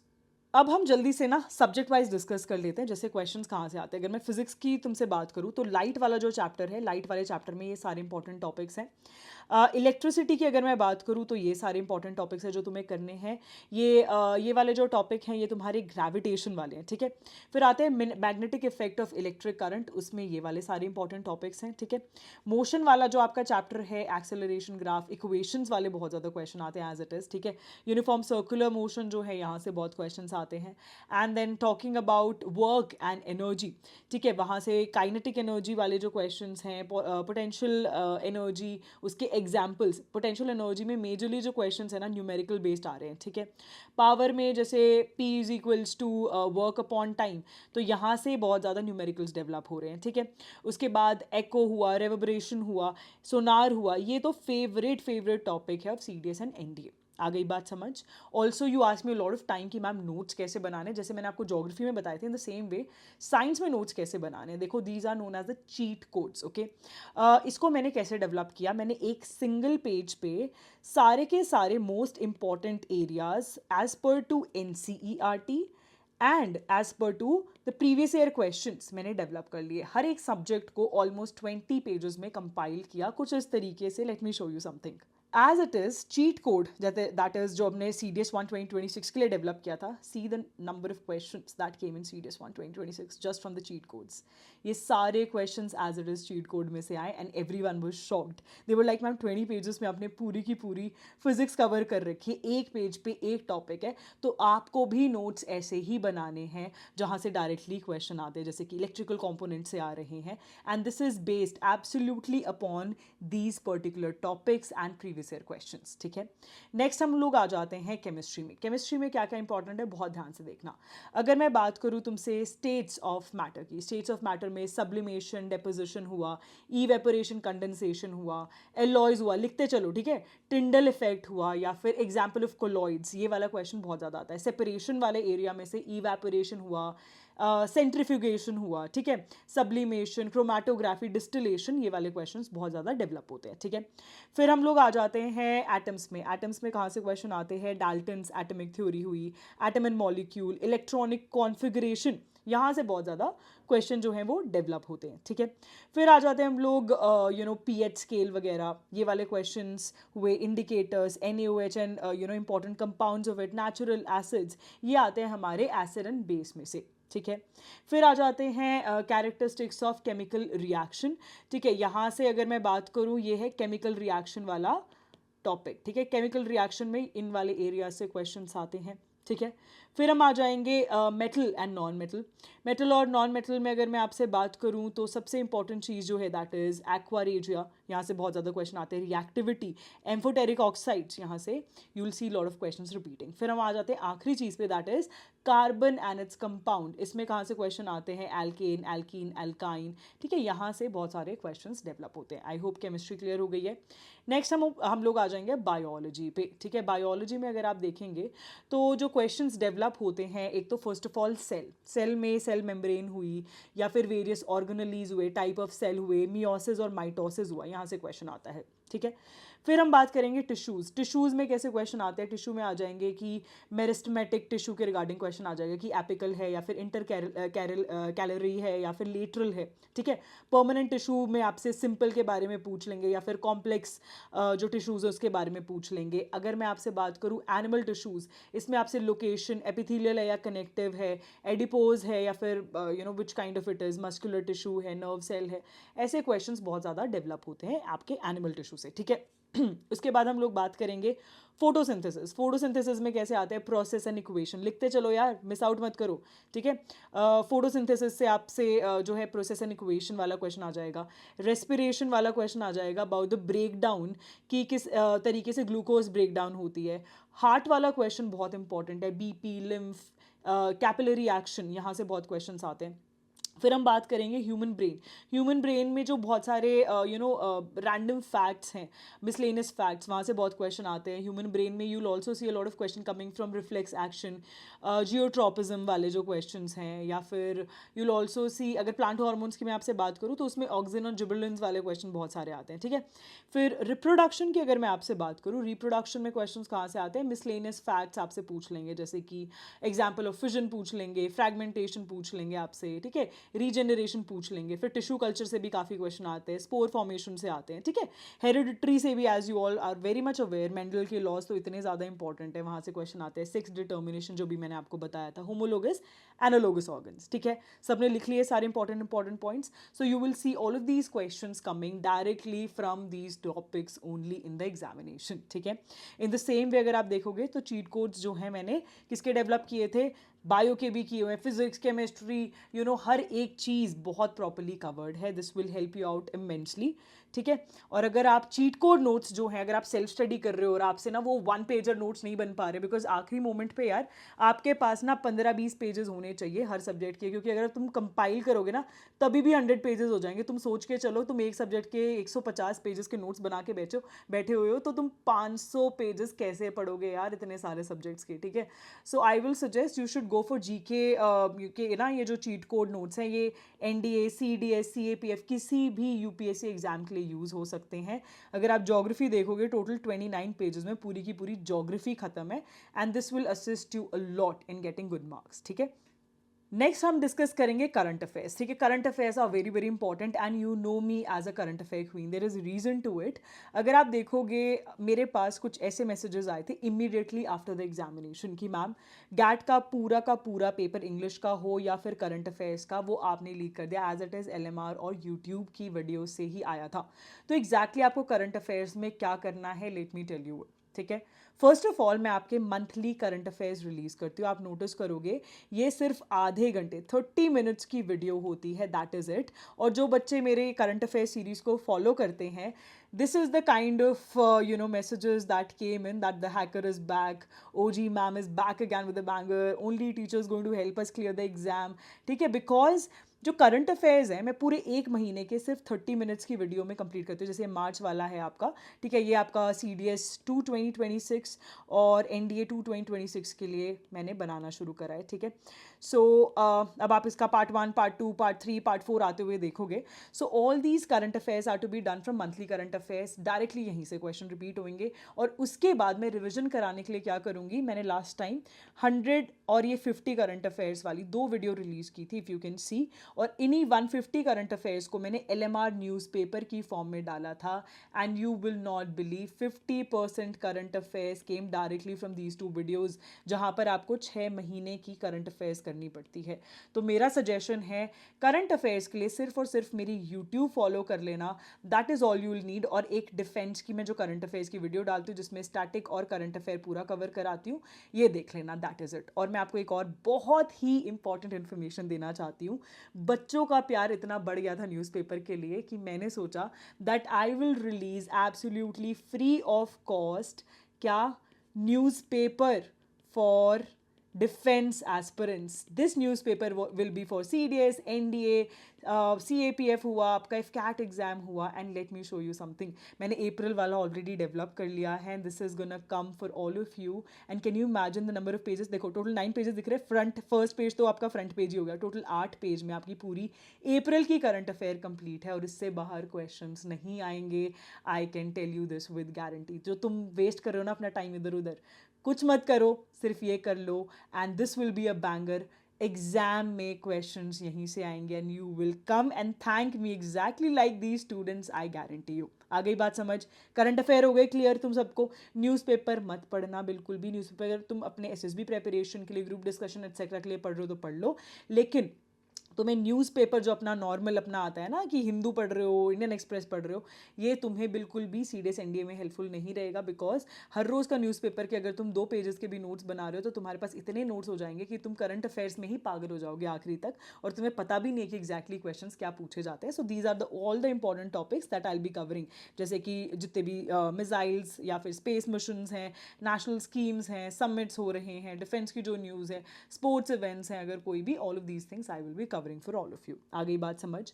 अब हम जल्दी से ना सब्जेक्ट वाइज डिस्कस कर लेते हैं, जैसे क्वेश्चंस कहाँ से आते हैं। अगर मैं फिजिक्स की तुमसे बात करूँ तो लाइट वाला जो चैप्टर है, लाइट वाले चैप्टर में ये सारे इंपॉर्टेंट टॉपिक्स हैं। इलेक्ट्रिसिटी की अगर मैं बात करूँ तो ये सारे इंपॉर्टेंट टॉपिक्स हैं जो तुम्हें करने हैं। ये वाले जो टॉपिक हैं ये तुम्हारे ग्रेविटेशन वाले हैं, ठीक है। फिर आते हैं magnetic effect of electric current, उसमें ये वाले सारे इंपॉर्टेंट टॉपिक्स हैं, ठीक है। मोशन वाला जो आपका चैप्टर है, एक्सेलरेशन ग्राफ, इक्वेशंस वाले बहुत ज़्यादा क्वेश्चन आते हैं एज इट इज़, ठीक है। यूनिफॉर्म सर्कुलर मोशन जो है यहाँ से बहुत क्वेश्चन आते हैं। And then talking about work and energy, ठीक है, वहाँ से काइनेटिक एनर्जी वाले जो क्वेश्चन हैं, पोटेंशियल एनर्जी, उसके एग्जाम्पल्स। पोटेंशियल एनर्जी में मेजरली जो क्वेश्चन है ना न्यूमेरिकल बेस्ड आ रहे हैं, ठीक है। पावर में जैसे P is equals to work upon time, तो यहाँ से बहुत ज़्यादा न्यूमेरिकल्स डेवलप हो रहे हैं, ठीक है। उसके बाद एको हुआ, रेवर्बरेशन हुआ, सोनार हुआ, ये तो फेवरेट टॉपिक है ऑफ CDS एंड NDA। आ गई बात समझ। Also you ask me lot of time कि मैम नोट्स कैसे बनाने, जैसे मैंने आपको ज्योग्राफी में बताए थे, in the same way science में नोट्स कैसे बनाने। देखो these are known as the cheat codes, okay. इसको मैंने कैसे डेवलप किया, मैंने एक सिंगल पेज पे सारे के सारे most important areas as per to NCERT and as per to the previous year questions मैंने डेवलप कर लिए। हर एक सब्जेक्ट को ऑलमोस्ट 20 पेजेस में कंपाइल किया, कुछ इस तरीके से। Let me show you something as it is cheat code, that is जो हमने CDS 1 2026 के लिए डेवलप किया था। See the number of questions that came in CDS 1 2026 just from the cheat codes. ये सारे questions as it is cheat code में से आए and every one was shocked. They were like ma'am 20 pages में आपने पूरी की पूरी फिजिक्स कवर कर रखी है, एक पेज पे एक टॉपिक है। तो आपको भी नोट्स ऐसे ही बनाने हैं जहाँ से डायरेक्टली क्वेश्चन आते हैं, जैसे कि इलेक्ट्रिकल कॉम्पोनेंट से आ रहे हैं, and this is based absolutely upon these particular topics and previous year questions, ठीक है। नेक्स्ट हम लोग आ जाते हैं केमिस्ट्री में। केमिस्ट्री में क्या क्या इंपॉर्टेंट है, बहुत ध्यान से देखना। अगर मैं बात करूँ तुमसे स्टेट्स ऑफ मैटर की, स्टेट्स ऑफ मैटर में सब्लिमेशन, डेपोजिशन हुआ, इवेपोरेशन, कंडेंसेशन हुआ, एलॉयज हुआ, लिखते चलो, ठीक है। टिंडल इफेक्ट हुआ, या फिर एग्जाम्पल ऑफ कोलॉइड्स, ये वाला क्वेश्चन बहुत ज़्यादा आता है। सेपरेशन वाले एरिया में से इवेपोरेशन हुआ, सेंट्रीफ्यूगेशन हुआ, ठीक है, सब्लिमेशन, क्रोमेटोग्राफी, डिस्टिलेशन, ये वाले क्वेश्चंस बहुत ज़्यादा डेवलप होते हैं, ठीक है। फिर हम लोग आ जाते हैं एटम्स में। एटम्स में कहाँ से क्वेश्चन आते हैं, डाल्टन्स एटमिक थ्योरी हुई, atom and molecule, electronic configuration, यहाँ से बहुत ज़्यादा क्वेश्चन जो हैं वो डेवलप होते हैं, ठीक है। फिर आ जाते हैं हम लोग pH स्केल वगैरह, ये वाले क्वेश्चंस हुए, indicators, NaOH and important compounds of it, natural acids, ये आते हैं हमारे एसिड एंड बेस में से, ठीक है। फिर आ जाते हैं कैरेक्टरिस्टिक्स ऑफ केमिकल रिएक्शन, ठीक है। यहाँ से अगर मैं बात करूँ, ये है केमिकल रिएक्शन वाला टॉपिक, ठीक है। केमिकल रिएक्शन में इन वाले एरिया से क्वेश्चंस आते हैं, ठीक है। फिर हम आ जाएंगे metal and non metal. Metal और नॉन मेटल में अगर मैं आपसे बात करूं तो सबसे इंपॉर्टेंट चीज़ जो है दैट इज़ एक्वारेजिया, यहाँ से बहुत ज़्यादा क्वेश्चन आते हैं। रिएक्टिविटी, एम्फोटेरिक ऑक्साइड्स, यहाँ से you will see lot of questions repeating. फिर हम आ जाते हैं आखिरी चीज़ पे, that is carbon and its compound. इसमें कहाँ से क्वेश्चन आते हैं, एल्केन, एल्कीन, एल्काइन, ठीक है। यहाँ से बहुत सारे क्वेश्चंस डेवलप होते हैं। आई होप केमिस्ट्री क्लियर हो गई है। नेक्स्ट हम लोग आ जाएंगे बायोलॉजी पे, ठीक है। बायोलॉजी में अगर आप देखेंगे तो जो क्वेश्चंस डेवलप होते हैं, एक तो फर्स्ट ऑफ ऑल सेल में सेल मेम्ब्रेन हुई, या फिर वेरियस ऑर्गेनेलीज हुए, टाइप ऑफ सेल हुए, मियोसिस और माइटोसिस हुआ, यहाँ से क्वेश्चन आता है, ठीक है। फिर हम बात करेंगे टिश्यूज़ में कैसे क्वेश्चन आते हैं। टिश्यू में आ जाएंगे कि मेरिस्टेमेटिक टिश्यू के रिगार्डिंग क्वेश्चन आ जाएगा कि एपिकल है, या फिर इंटर कैलरी है, या फिर लेटरल है, ठीक है। परमानेंट टिश्यू में आपसे सिंपल के बारे में पूछ लेंगे, या फिर कॉम्प्लेक्स जो टिश्यूज़ है उसके बारे में पूछ लेंगे। अगर मैं आपसे बात करूँ एनिमल टिश्यूज़, इसमें आपसे लोकेशन, एपिथेलियल है या कनेक्टिव है, एडिपोज है, या फिर which kind of it is, muscular tissue है, नर्व सेल है, ऐसे क्वेश्चंस बहुत ज़्यादा डेवलप होते हैं आपके एनिमल टिश्यू से, ठीक है। उसके बाद हम लोग बात करेंगे फोटोसिंथेसिस। फोटोसिंथेसिस में कैसे आते हैं, प्रोसेस एंड इक्वेशन, लिखते चलो यार, मिस आउट मत करो, ठीक है। फोटोसिंथेसिस से आपसे जो है प्रोसेस एंड इक्वेशन वाला क्वेश्चन आ जाएगा। रेस्पिरेशन वाला क्वेश्चन आ जाएगा अबाउट द ब्रेक डाउन, कि किस तरीके से ग्लूकोज ब्रेक डाउन होती है। हार्ट वाला क्वेश्चन बहुत इंपॉर्टेंट है, BP, लिम्फ, कैपिलरी एक्शन, यहाँ से बहुत क्वेश्चन आते हैं। फिर हम बात करेंगे ह्यूमन ब्रेन। ह्यूमन ब्रेन में जो बहुत सारे रैंडम फैक्ट्स हैं, मिसलेनियस फैक्ट्स, वहाँ से बहुत क्वेश्चन आते हैं। ह्यूमन ब्रेन में you will also see a lot of question coming from reflex action, geotropism वाले जो क्वेश्चंस हैं, या फिर यू विल ऑल्सो सी, अगर प्लांट हार्मोन्स की मैं आपसे बात करूँ तो उसमें ऑक्सिन और जिबरेलिन्स वाले क्वेश्चन बहुत सारे आते हैं, ठीक है। फिर रिप्रोडक्शन की अगर मैं आपसे बात करूँ, रिप्रोडक्शन में क्वेश्चन कहाँ से आते हैं, मिसलेनियस फैक्ट्स आपसे पूछ लेंगे, जैसे कि एग्जाम्पल ऑफ फिजन पूछ लेंगे, फ्रैगमेंटेशन पूछ लेंगे आपसे, ठीक है, रीजनरेशन पूछ लेंगे। फिर टिश्यू कल्चर से भी काफ़ी क्वेश्चन आते हैं, स्पोर फॉर्मेशन से आते हैं, ठीक है। हेरिडिटरी से भी, as you all are very much aware, Mendel के लॉज तो इतने ज़्यादा इंपॉर्टेंट है, वहाँ से क्वेश्चन आते हैं। सेक्स डिटर्मिनेशन जो भी मैंने आपको बताया था, होमोलोगस एनालोगस ऑर्गन्स, ठीक है। सबने लिख लिए सारे important points. So you will see all of these questions coming directly from these topics only in the examination, ठीक है। इन द सेम वे अगर आप देखोगे तो चीट कोड्स जो हैं मैंने किसके डेवलप किए थे, बायो के भी किए हुए हैं, फिजिक्स, केमिस्ट्री, हर एक चीज़ बहुत प्रॉपरली कवर्ड है। This will help you out immensely, ठीक है। और अगर आप चीट कोड नोट्स जो हैं, अगर आप सेल्फ स्टडी कर रहे हो और आपसे ना वो 1 पेजर नोट्स नहीं बन पा रहे, बिकॉज आखिरी मोमेंट पे यार आपके पास ना 15-20 पेजेस होने चाहिए हर सब्जेक्ट के, क्योंकि अगर तुम कंपाइल करोगे ना तभी भी 100 पेजेस हो जाएंगे। तुम सोच के चलो, तुम एक सब्जेक्ट के 150 पेजेस के नोट्स बना के बैठे हुए हो, तो तुम 500 पेजेस कैसे पढ़ोगे यार इतने सारे सब्जेक्ट्स के, ठीक है। So I will suggest you should go for के ना, ये जो चीट कोड नोट्स हैं ये एनडीए, सीडीएस, सीएपीएफ किसी भी यूपीएससी एग्जाम के लिए यूज़ हो सकते हैं। अगर आप ज्योग्राफी देखोगे टोटल 29 पेजेस में पूरी की पूरी ज्योग्राफी खत्म है, and this will assist you a lot in getting good marks, ठीक है। नेक्स्ट हम डिस्कस करेंगे करंट अफेयर्स, ठीक है। Current affairs are very very important and you know me as a current affair queen, there is reason to it. अगर आप देखोगे मेरे पास कुछ ऐसे मैसेजेस आए थे इमीडिएटली आफ्टर द एग्जामिनेशन कि मैम गैट का पूरा पेपर इंग्लिश का हो या फिर करंट अफेयर्स का, वो आपने लीक कर दिया एज इट इज़ एलएमआर और यूट्यूब की वीडियो से ही आया था। तो एग्जैक्टली आपको करंट अफेयर्स में क्या करना है, लेट मी टेल यू, ठीक है। फर्स्ट ऑफ ऑल मैं आपके मंथली करंट अफेयर्स रिलीज करती हूँ। आप नोटिस करोगे ये सिर्फ आधे घंटे 30 मिनट्स की वीडियो होती है, दैट इज़ इट। और जो बच्चे मेरे करंट अफेयर सीरीज को फॉलो करते हैं, this is the kind of messages that came in that the hacker is back, OG ma'am is back again with a banger, only teacher is going to help us clear the exam, ठीक है। Because जो current affairs है मैं पूरे एक महीने के सिर्फ 30 मिनट्स की वीडियो में कंप्लीट करती हूँ। जैसे मार्च वाला है आपका, ठीक है, ये आपका CDS 2 2026 और NDA 2 2026 के लिए मैंने बनाना शुरू करा है, ठीक है। सो अब आप इसका पार्ट 1, पार्ट 2, पार्ट 3, पार्ट 4 आते हुए देखोगे। So all these current affairs are to be done from monthly current affairs, directly यहीं से क्वेश्चन रिपीट होंगे। और उसके बाद मैं रिविजन कराने के लिए क्या करूँगी, मैंने लास्ट टाइम 100 और ये 50 करंट अफेयर्स वाली 2 वीडियो रिलीज़ की थी, इफ़ यू कैन सी। और इन्हीं 150 करंट अफेयर्स को मैंने LMR न्यूज़पेपर की फॉर्म में डाला था, and you will not believe 50% current affairs came directly from these 2 videos, जहाँ पर आपको 6 महीने की करंट अफेयर्स करनी पड़ती है। तो मेरा सजेशन है करंट अफेयर्स के लिए सिर्फ और सिर्फ मेरी यूट्यूब फॉलो कर लेना, that is all you will need. और एक डिफेंस की मैं जो करंट अफेयर्स की वीडियो डालती हूँ जिसमें स्टैटिक और करंट अफेयर पूरा कवर कराती हूँ, ये देख लेना, दैट इज़ इट। और मैं आपको एक और बहुत ही इंपॉर्टेंट इन्फॉर्मेशन देना चाहती हूँ। बच्चों का प्यार इतना बढ़ गया था न्यूज़पेपर के लिए कि मैंने सोचा that I will release absolutely free of cost क्या, newspaper for defense aspirants. This newspaper will be for CDS, NDA, CAPF हुआ, आपका FCAT एग्जाम हुआ, and let me show you something. मैंने अप्रैल वाला ऑलरेडी डेवलप कर लिया है, and this is gonna come for all of you. And can you imagine the number of pages, देखो total 9 pages दिख रहे हैं। फर्स्ट पेज तो आपका फ्रंट पेज ही हो गया, टोटल 8 पेज में आपकी पूरी अप्रैल की करंट अफेयर कंप्लीट है, और इससे बाहर क्वेश्चंस नहीं आएंगे। I can tell you this with guarantee. जो तुम वेस्ट कर रहे हो ना अपना टाइम इधर उधर, कुछ मत करो, सिर्फ ये कर लो, and this will be a banger. Exam में क्वेश्चंस यहीं से आएंगे, and you will come and thank me exactly like these students, I guarantee you. आ गई बात समझ? करंट अफेयर हो गए क्लियर तुम सबको। न्यूज़पेपर मत पढ़ना बिल्कुल भी। न्यूज़पेपर तुम अपने SSB प्रेपरेशन के लिए, ग्रुप डिस्कशन एक्सेट्रा के लिए पढ़ रहे हो तो पढ़ लो, लेकिन तुम्हें न्यूज़पेपर जो अपना नॉर्मल अपना आता है ना, कि हिंदू पढ़ रहे हो, इंडियन एक्सप्रेस पढ़ रहे हो, ये तुम्हें बिल्कुल भी CDS NDA में हेल्पफुल नहीं रहेगा। बिकॉज हर रोज़ का न्यूज़पेपर के अगर तुम 2 पेजेस के भी नोट्स बना रहे हो तो तुम्हारे पास इतने नोट्स हो जाएंगे कि तुम करंट अफेयर्स में ही पागल हो जाओगे आखिरी तक, और तुम्हें पता भी नहीं कि एग्जैक्टली क्वेश्चंस क्या पूछे जाते हैं। So these are the all the important topics that I will be covering, जैसे कि जितने भी मिसाइल्स या फिर स्पेस मिशंस हैं, नेशनल स्कीम्स हैं, समिट्स हो रहे हैं, डिफेंस की जो न्यूज़ है, स्पोर्ट्स इवेंट्स हैं, अगर कोई भी, all of these things I will be covering covering for all of you. आ गई बात समझ।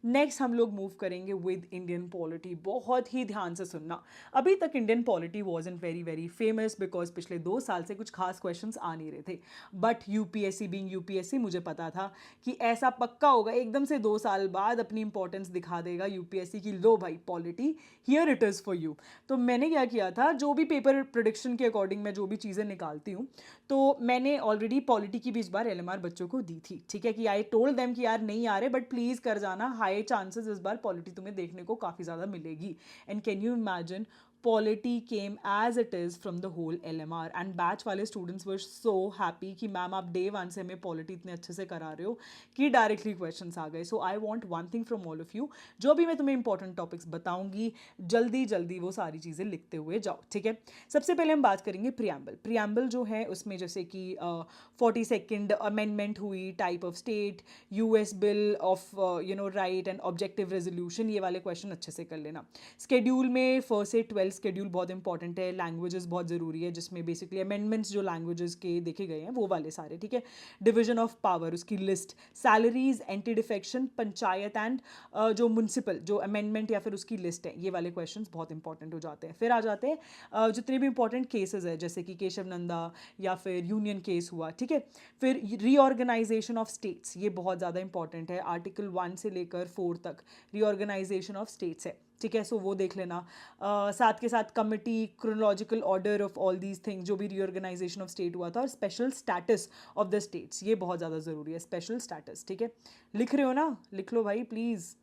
नेक्स्ट हम लोग मूव करेंगे विद इंडियन पॉलिटी। बहुत ही ध्यान से सुनना। अभी तक Indian polity wasn't very very famous because पिछले 2 साल से कुछ खास क्वेश्चंस आ नहीं रहे थे, बट यूपीएससी बीइंग यूपीएससी मुझे पता था कि ऐसा पक्का होगा एकदम से 2 साल बाद अपनी इंपॉर्टेंस दिखा देगा यूपीएससी की, लो भाई polity here it is for you. तो मैंने क्या किया था, जो भी पेपर प्रोडिक्शन के अकॉर्डिंग मैं जो भी चीज़ें निकालती हूँ, तो मैंने ऑलरेडी पॉलिटी की भी इस बार एलएमआर बच्चों को दी थी, ठीक है, कि आई टोल्ड देम कि यार नहीं आ रहे बट प्लीज़ कर जाना, हाई चांसेस इस बार पॉलिटी तुम्हें देखने को काफ़ी ज़्यादा मिलेगी। And can you imagine, polity came as it is from the whole LMR and batch वाले स्टूडेंट्स वर सो हैप्पी कि मैम आप डे 1 से हमें पॉलिटी इतने अच्छे से करा रहे हो कि डायरेक्टली क्वेश्चंस आ गए। So I want one thing from all of you, जो भी मैं तुम्हें इंपॉर्टेंट टॉपिक्स बताऊंगी जल्दी जल्दी वो सारी चीज़ें लिखते हुए जाओ, ठीक है। सबसे पहले हम बात करेंगे प्रियम्बल। प्रियम्बल जो है उसमें जैसे कि 42nd अमेंडमेंट हुई, type of state, US bill of right and objective resolution, ये वाले क्वेश्चन अच्छे से कर लेना। स्केड्यूल में 1st से 12th स्केड्यूल बहुत इंपॉर्टेंट है, लैंग्वेजेस बहुत ज़रूरी है जिसमें बेसिकली अमेंडमेंट्स जो लैंग्वेजेस के देखे गए हैं वो वाले सारे, ठीक है। डिवीजन ऑफ पावर उसकी list, salaries, anti defection, panchayat and जो म्यूनसिपल जो अमेंडमेंट या फिर उसकी लिस्ट है, ये वाले क्वेश्चंस बहुत इंपॉर्टेंट हो जाते हैं। फिर आ जाते हैं जितने भी इंपॉर्टेंट केसेस है जैसे कि केशव नंदा या फिर यूनियन केस हुआ, ठीक है। फिर रीऑर्गेनाइजेशन ऑफ स्टेट्स, ये बहुत ज़्यादा इंपॉर्टेंट है, आर्टिकल 1 से लेकर 4 तक रीऑर्गेनाइजेशन ऑफ स्टेट्स है, ठीक है। सो वो देख लेना। साथ के साथ committee, chronological order of all these things, जो भी रीऑर्गेनाइजेशन ऑफ स्टेट हुआ था, और special status of the states, ये बहुत ज़्यादा ज़रूरी है, स्पेशल स्टेटस, ठीक है। लिख रहे हो ना, लिख लो भाई प्लीज़,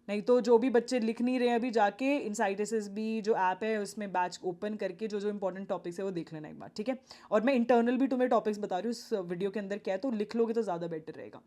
नहीं तो जो भी बच्चे लिख नहीं रहे हैं अभी जाके इनसाइटिस भी जो ऐप है उसमें बैच ओपन करके जो जो इंपॉर्टेंट टॉपिक्स है वो देख लेना एक बार, ठीक है। और मैं इंटरनल भी तुम्हें टॉपिक्स बता रही हूँ इस वीडियो के अंदर क्या है, तो लिख लोगे तो ज़्यादा बेटर रहेगा।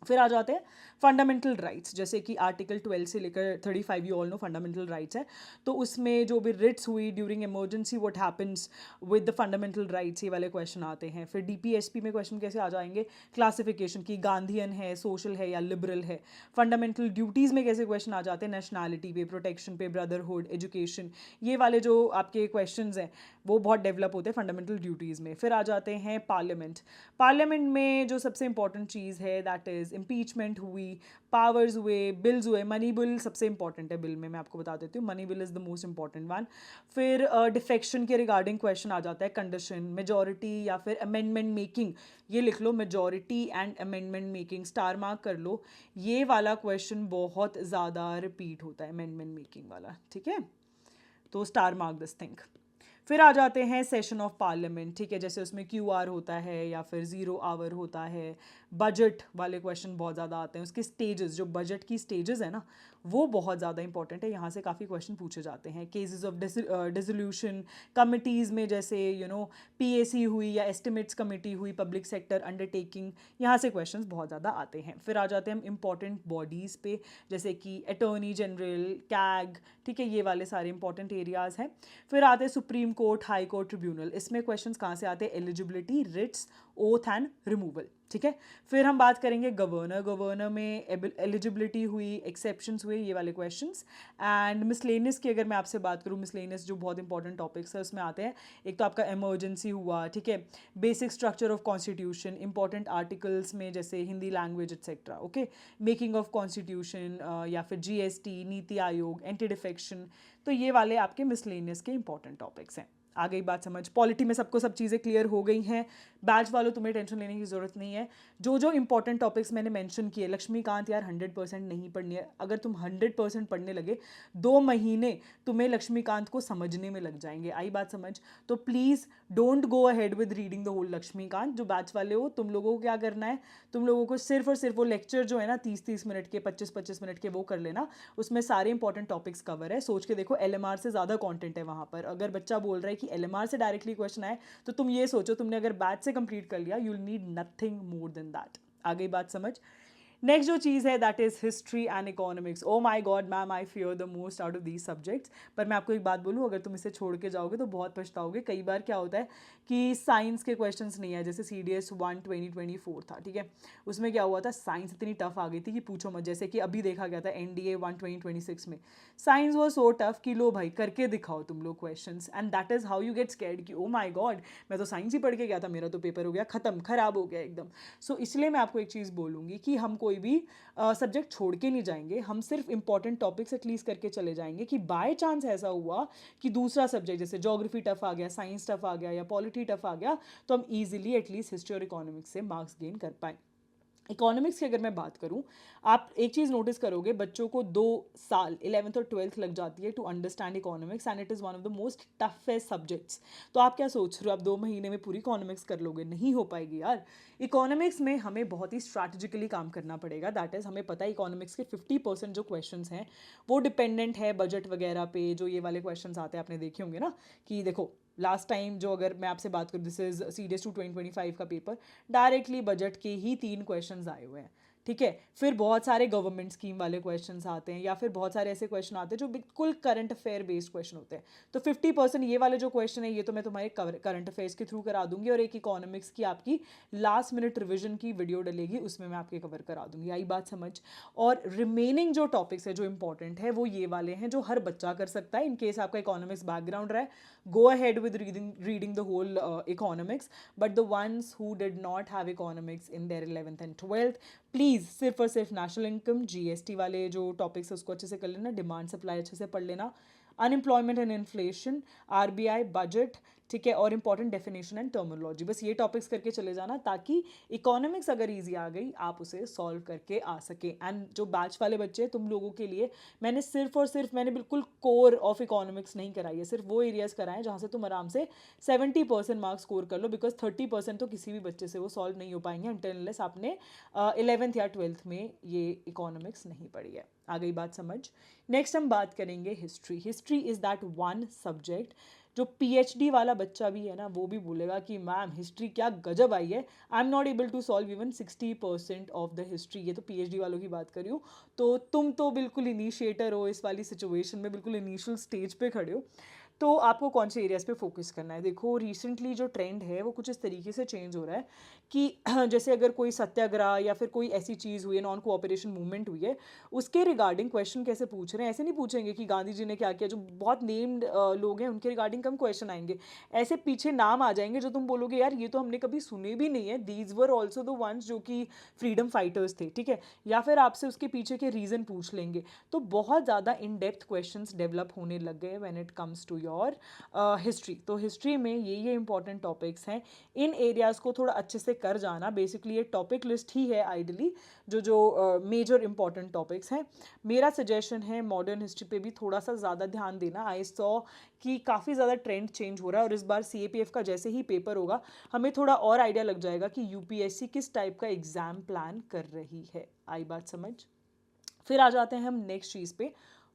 फिर आ जाते हैं फंडामेंटल राइट्स, जैसे कि आर्टिकल 12 से लेकर 35 you all no fundamental rights है, तो उसमें जो भी रिट्स हुई during emergency, what happens with the fundamental rights, ये वाले क्वेश्चन आते हैं। फिर डीपीएसपी में क्वेश्चन कैसे आ जाएंगे, क्लासिफिकेशन की, गांधीयन है, सोशल है या लिबरल है। फंडामेंटल ड्यूटीज़ में कैसे क्वेश्चन आ जाते हैं, नेशनैलिटी पे, प्रोटेक्शन पे, ब्रदरहुड, एजुकेशन, ये वाले जो आपके क्वेश्चन हैं वो बहुत डेवलप होते हैं फंडामेंटल ड्यूटीज़ में। फिर आ जाते हैं पार्लियामेंट। पार्लियामेंट में जो सबसे इंपॉर्टेंट चीज़ है दैट इज़ इम्पीचमेंट हुई, पावर्स हुए, बिल्स हुए। मनी बिल सबसे इंपॉर्टेंट है बिल में, मैं आपको बता देती हूँ, money bill is the most important one. फिर डिफेक्शन के रिगार्डिंग क्वेश्चन आ जाता है, कंडीशन, मेजॉरिटी या फिर अमेंडमेंट मेकिंग, ये लिख लो, majority and amendment making, star mark कर लो, ये वाला क्वेश्चन बहुत ज़्यादा रिपीट होता है अमेंडमेंट मेकिंग वाला, ठीक है, तो स्टार मार्क दिस थिंग। फिर आ जाते हैं सेशन ऑफ पार्लियामेंट, ठीक है, जैसे उसमें क्यूआर होता है या फिर 0 आवर होता है। बजट वाले क्वेश्चन बहुत ज़्यादा आते हैं, उसके स्टेजेस, जो बजट की स्टेजेस है ना वो बहुत ज़्यादा इंपॉर्टेंट है, यहाँ से काफ़ी क्वेश्चन पूछे जाते हैं। केसेस ऑफ डिसोल्यूशन, कमिटीज़ में जैसे पीएसी हुई या एस्टिमेट्स कमेटी हुई, पब्लिक सेक्टर अंडरटेकिंग, यहाँ से क्वेश्चंस बहुत ज़्यादा आते हैं। फिर आ जाते हैं हम इंपॉर्टेंट बॉडीज़ पे, जैसे कि अटॉर्नी जनरल, कैग, ठीक है, ये वाले सारे इंपॉर्टेंट एरियाज़ हैं। फिर आते हैं supreme court, high court, tribunal, इसमें क्वेश्चंस कहाँ से आते हैं, eligibility, writs, oath and removal, ठीक है। फिर हम बात करेंगे गवर्नर। गवर्नर में एलिजिबिलिटी हुई, एक्सेप्शंस हुए, ये वाले क्वेश्चंस। एंड मिसलेनियस की अगर मैं आपसे बात करूँ, मिसलेनियस जो बहुत इंपॉर्टेंट टॉपिक्स है उसमें आते हैं, एक तो आपका इमरजेंसी हुआ, ठीक है, basic structure of constitution, important articles में जैसे Hindi language etcetera, okay, making of constitution या फिर GST, NITI Aayog, anti defection, तो ये वाले आपके मिसलेनियस के इंपॉर्टेंट टॉपिक्स हैं। आ गई बात समझ। पॉलिटी में सबको सब चीज़ें क्लियर हो गई हैं, बैच वालों तुम्हें टेंशन लेने की ज़रूरत नहीं है। जो जो इंपॉर्टेंट टॉपिक्स मैंने मेंशन किए, लक्ष्मीकांत यार 100% नहीं पढ़नी है, अगर तुम 100% पढ़ने लगे 2 महीने तुम्हें लक्ष्मीकांत को समझने में लग जाएंगे, आई बात समझ। तो please don't go ahead with reading the whole Laxmikanth. जो बैच वाले हो तुम लोगों को क्या करना है, तुम लोगों को सिर्फ और सिर्फ वो लेक्चर जो है ना 30-30 मिनट के, 25-25 मिनट के, वो कर लेना, उसमें सारे इंपॉर्टेंट टॉपिक्स कवर है। सोच के देखो एलएमआर से ज़्यादा कंटेंट है वहाँ पर। अगर बच्चा बोल रहा है कि एलएमआर से डायरेक्टली क्वेश्चन आए तो तुम ये सोचो तुमने अगर बैच से कंप्लीट कर लिया, you will need nothing more than that. आ गई बात समझ। नेक्स्ट जो चीज़ है that is history and economics. Oh my god ma'am, I fear the most out of these subjects. पर मैं आपको एक बात बोलूँ, अगर तुम इसे छोड़ के जाओगे तो बहुत पछताओगे। कई बार क्या होता है कि साइंस के क्वेश्चंस नहीं है, जैसे CDS 1 2024 था, ठीक है, उसमें क्या हुआ था, साइंस इतनी टफ आ गई थी कि पूछो मत। जैसे कि अभी देखा गया था NDA 1 2026 में, साइंस वॉज सो टफ कि लो भाई करके दिखाओ तुम लोग questions, and that is how you get scared कि ओ माई गॉड मैं तो साइंस ही पढ़ के गया था, मेरा तो पेपर हो गया ख़त्म, ख़राब हो गया एकदम। सो इसलिए मैं आपको एक चीज़ बोलूँगी कि हमको कोई भी सब्जेक्ट छोड़ के नहीं जाएंगे, हम सिर्फ इंपॉर्टेंट टॉपिक्स एटलीस्ट करके चले जाएंगे कि बाय चांस ऐसा हुआ कि दूसरा सब्जेक्ट जैसे ज्योग्राफी टफ आ गया, साइंस टफ आ गया या पॉलिटी टफ आ गया, तो हम ईजिली एटलीस्ट हिस्ट्री और इकोनॉमिक्स से मार्क्स गेन कर पाए। इकोनॉमिक्स की अगर मैं बात करूं, आप एक चीज़ नोटिस करोगे, बच्चों को 2 साल 11th और 12th लग जाती है to understand economics and it is one of the most toughest subjects. तो आप क्या सोच रहे हो, आप 2 महीने में पूरी इकोनॉमिक्स कर लोगे? नहीं हो पाएगी यार। इकोनॉमिक्स में हमें बहुत ही स्ट्रैटेजिकली काम करना पड़ेगा। दैट इज़, हमें पता है इकोनॉमिक्स के 50% जो क्वेश्चन हैं वो डिपेंडेंट है बजट वगैरह पे। जो ये वाले क्वेश्चन आते हैं आपने देखे होंगे ना, कि देखो लास्ट टाइम जो, अगर मैं आपसे बात करूँ, दिस इज CDS 2 2025 का पेपर, डायरेक्टली बजट के ही 3 क्वेश्चंस आए हुए हैं, ठीक है। फिर बहुत सारे गवर्नमेंट स्कीम वाले क्वेश्चंस आते हैं, या फिर बहुत सारे ऐसे क्वेश्चन आते हैं जो बिल्कुल करंट अफेयर बेस्ड क्वेश्चन होते हैं। तो 50% ये वाले जो क्वेश्चन है ये तो मैं तुम्हारे करंट अफेयर्स के थ्रू करा दूंगी, और एक इकोनॉमिक्स की आपकी लास्ट मिनट रिविजन की वीडियो डलेगी, उसमें मैं आपके कवर करा दूंगी। आई बात समझ? और रिमेनिंग जो टॉपिक्स है जो इंपॉर्टेंट है वो ये वाले हैं जो हर बच्चा कर सकता है। इन केस आपका इकोनॉमिक्स बैकग्राउंड रहा है, go ahead with reading the whole economics, but the ones who did not have economics in their 11th and 12th, please सिर्फ और सिर्फ नेशनल इनकम, GST वाले जो टॉपिक्स है उसको अच्छे से कर लेना, डिमांड सप्लाई अच्छे से पढ़ लेना, unemployment and inflation, RBI, budget, ठीक है, और इंपॉर्टेंट डेफिनेशन एंड टर्मिनोलॉजी। बस ये टॉपिक्स करके चले जाना, ताकि इकोनॉमिक्स अगर ईजी आ गई आप उसे सॉल्व करके आ सके। एंड जो बैच वाले बच्चे तुम लोगों के लिए मैंने सिर्फ और सिर्फ, मैंने बिल्कुल कोर ऑफ इकोनॉमिक्स नहीं कराई है, सिर्फ वो एरियाज कराए जहाँ से तुम आराम से 70% मार्क्स स्कोर कर लो, बिकॉज 30% तो किसी भी बच्चे से वो सॉल्व नहीं हो पाएंगे अनटिल अनलेस आपने 11th या 12th में ये इकोनॉमिक्स नहीं पढ़ी है। आ गई बात समझ? नेक्स्ट हम बात करेंगे history. History is that one subject जो PhD वाला बच्चा भी है ना, वो भी बोलेगा कि मैम हिस्ट्री क्या गजब आई है, I am not able to solve even 60% of the history. ये तो PhD वालों की बात कर रही हूँ। तो तुम तो बिल्कुल इनिशिएटर हो इस वाली सिचुएशन में, बिल्कुल इनिशियल स्टेज पे खड़े हो। तो आपको कौन से एरियाज पे फोकस करना है? देखो रिसेंटली जो ट्रेंड है वो कुछ इस तरीके से चेंज हो रहा है कि जैसे अगर कोई सत्याग्रह या फिर कोई ऐसी चीज़ हुई है, नॉन कोऑपरेशन मूवमेंट हुई है, उसके रिगार्डिंग क्वेश्चन कैसे पूछ रहे हैं। ऐसे नहीं पूछेंगे कि गांधी जी ने क्या किया, जो बहुत नेम्ड लोग हैं उनके रिगार्डिंग कम क्वेश्चन आएंगे। ऐसे पीछे नाम आ जाएंगे जो तुम बोलोगे यार ये तो हमने कभी सुने भी नहीं है, these were also the ones जो कि फ्रीडम फाइटर्स थे, ठीक है। या फिर आपसे उसके पीछे के रीज़न पूछ लेंगे। तो बहुत ज़्यादा इन डेप्थ क्वेश्चन डेवलप होने लग गए when it comes to your history. तो हिस्ट्री में ये इंपॉर्टेंट टॉपिक्स हैं, इन एरियाज़ को थोड़ा अच्छे से कर जाना। बेसिकली ये टॉपिक लिस्ट ही है आइडली, जो मेजर इंपॉर्टेंट टॉपिक्स हैं। मेरा सजेशन है मॉडर्न हिस्ट्री पे भी थोड़ा सा ज़्यादा ध्यान देना। आई सॉ कि काफ़ी ज़्यादा ट्रेंड चेंज हो रहा है, और इस बार CAPF का जैसे ही पेपर होगा हमें थोड़ा और आइडिया लग जाएगा कि UPSC किस टाइप का एग्ज़ाम प्लान कर रही है। आई बात समझ? फिर आ जाते हैं हम नेक्स्ट चीज़ पे,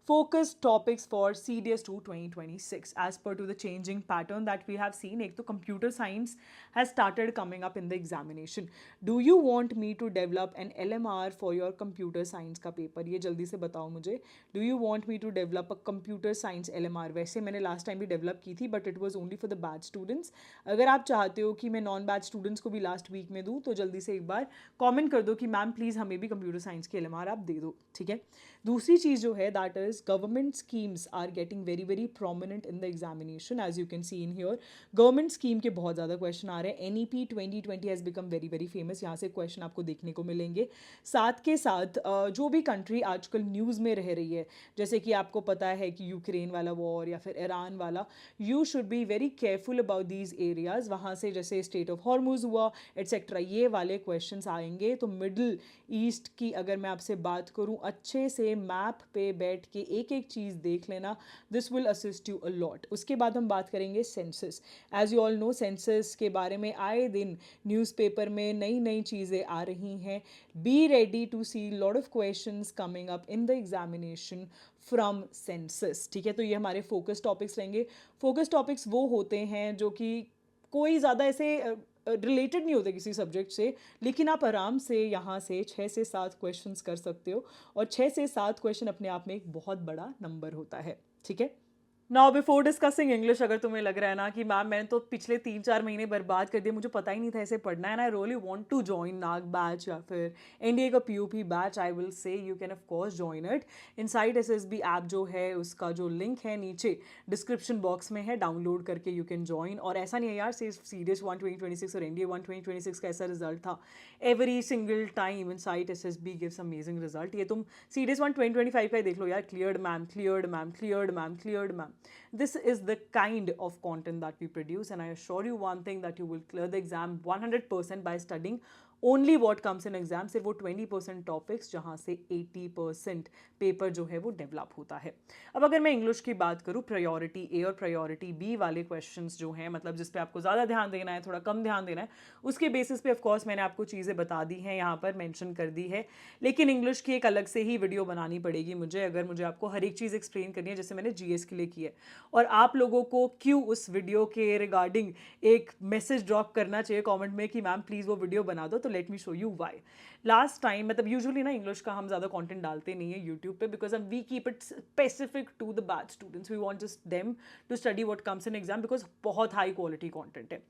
focus topics for CDS 2 2026 as per to the changing pattern that we have seen. एक तो computer science has started coming up in the examination. Do you want me to develop an LMR for your computer science का paper? ये जल्दी से बताओ मुझे। Do you want me to develop a computer science LMR? वैसे मैंने last time भी develop की थी, but it was only for the batch students. अगर आप चाहते हो कि मैं नॉन बैच स्टूडेंट्स को भी लास्ट वीक में दूँ, तो जल्दी से एक बार कॉमेंट कर दो कि मैम प्लीज़ हमें भी कंप्यूटर साइंस के LMR आप दे दो, ठीक है। दूसरी चीज़ जो है that is government schemes are getting very prominent in the examination, as you can see in here. Government scheme के बहुत ज़्यादा क्वेश्चन आ रहे हैं। NEP 2020 has become very famous, यहाँ से क्वेश्चन आपको देखने को मिलेंगे। साथ के साथ जो भी कंट्री आजकल न्यूज़ में रह रही है, जैसे कि आपको पता है कि यूक्रेन वाला वॉर या फिर ईरान वाला, you should be very careful about these areas. वहाँ से जैसे स्टेट ऑफ हॉर्मुज़ हुआ एट्सेट्रा, ये वाले क्वेश्चन आएंगे। तो मिडल ईस्ट की अगर मैं आपसे बात करूँ, अच्छे से मैप पे बैठ के एक एक चीज़ देख लेना, this will assist you a lot. उसके बाद हम बात करेंगे census. As you all know, census के बारे में आए दिन न्यूज़पेपर में नई नई चीज़ें आ रही हैं। Be ready to see lot of questions coming up in the examination from census, ठीक है। तो ये हमारे फोकस टॉपिक्स रहेंगे। फोकस टॉपिक्स वो होते हैं जो कि कोई ज़्यादा ऐसे रिलेटेड नहीं होते किसी सब्जेक्ट से, लेकिन आप आराम से यहाँ से 6 से 7 क्वेश्चंस कर सकते हो, और 6 से 7 क्वेश्चन अपने आप में एक बहुत बड़ा नंबर होता है, ठीक है। नाउ बिफोर डिस्कसिंग इंग्लिश, अगर तुम्हें लग रहा है ना कि मैम मैंने तो पिछले 3-4 महीने बर्बाद कर दिए, मुझे पता ही नहीं था ऐसे पढ़ना है, and I really want to join नाग बैच या फिर एनडीए का पीयूपी batch, I will say you can of course join it. Inside SSB app जो है उसका जो लिंक है नीचे डिस्क्रिप्शन बॉक्स में है, डाउनलोड करके यू कैन जॉइन। और ऐसा नहीं है यार सिर्फ सीडीएस 1 2026 और एनडीए 1 2026 का ऐसा रिजल्ट था, every single time inside SSB gives amazing result. ये तुम सीडीएस 1 2025 का ही देख लो यार, cleared ma'am, cleared ma'am, cleared ma'am, cleared ma'am. This is the kind of content that we produce, and I assure you one thing, that you will clear the exam 100% by studying only what comes in exam. सिर्फ वो 20% topics जहाँ से 80% paper जो है वो develop होता है। अब अगर मैं इंग्लिश की बात करूँ, प्रायोरिटी ए और प्रायोरिटी बी वाले क्वेश्चंस जो हैं, मतलब जिस पे आपको ज़्यादा ध्यान देना है, थोड़ा कम ध्यान देना है, उसके बेसिस पे ऑफकोर्स मैंने आपको चीज़ें बता दी हैं, यहाँ पर मेंशन कर दी है। लेकिन इंग्लिश की एक अलग से ही वीडियो बनानी पड़ेगी मुझे, अगर मुझे आपको हर एक चीज़ एक्सप्लेन करनी है जैसे मैंने जीएस के लिए की है। और आप लोगों को क्यों उस वीडियो के रिगार्डिंग एक मैसेज ड्रॉप करना चाहिए कमेंट में कि मैम प्लीज़ वो वीडियो बना दो, तो let me show you why. Last time, मतलब यूजुअली ना इंग्लिश का हम ज़्यादा कंटेंट डालते नहीं है यूट्यूब पे, because we keep it specific to the batch students, we want just them to study what comes in exam, because बहुत हाई क्वालिटी कंटेंट है।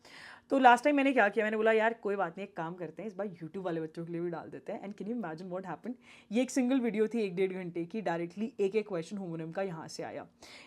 तो लास्ट टाइम मैंने क्या किया, मैंने बोला यार कोई बात नहीं, एक काम करते हैं, इस बार यूट्यूब वाले बच्चों के लिए भी डाल देते हैं। And can you imagine what happened, ये एक सिंगल वीडियो थी 1-1.5 घंटे की, डायरेक्टली एक एक क्वेश्चन होमोनिम का यहाँ से आया।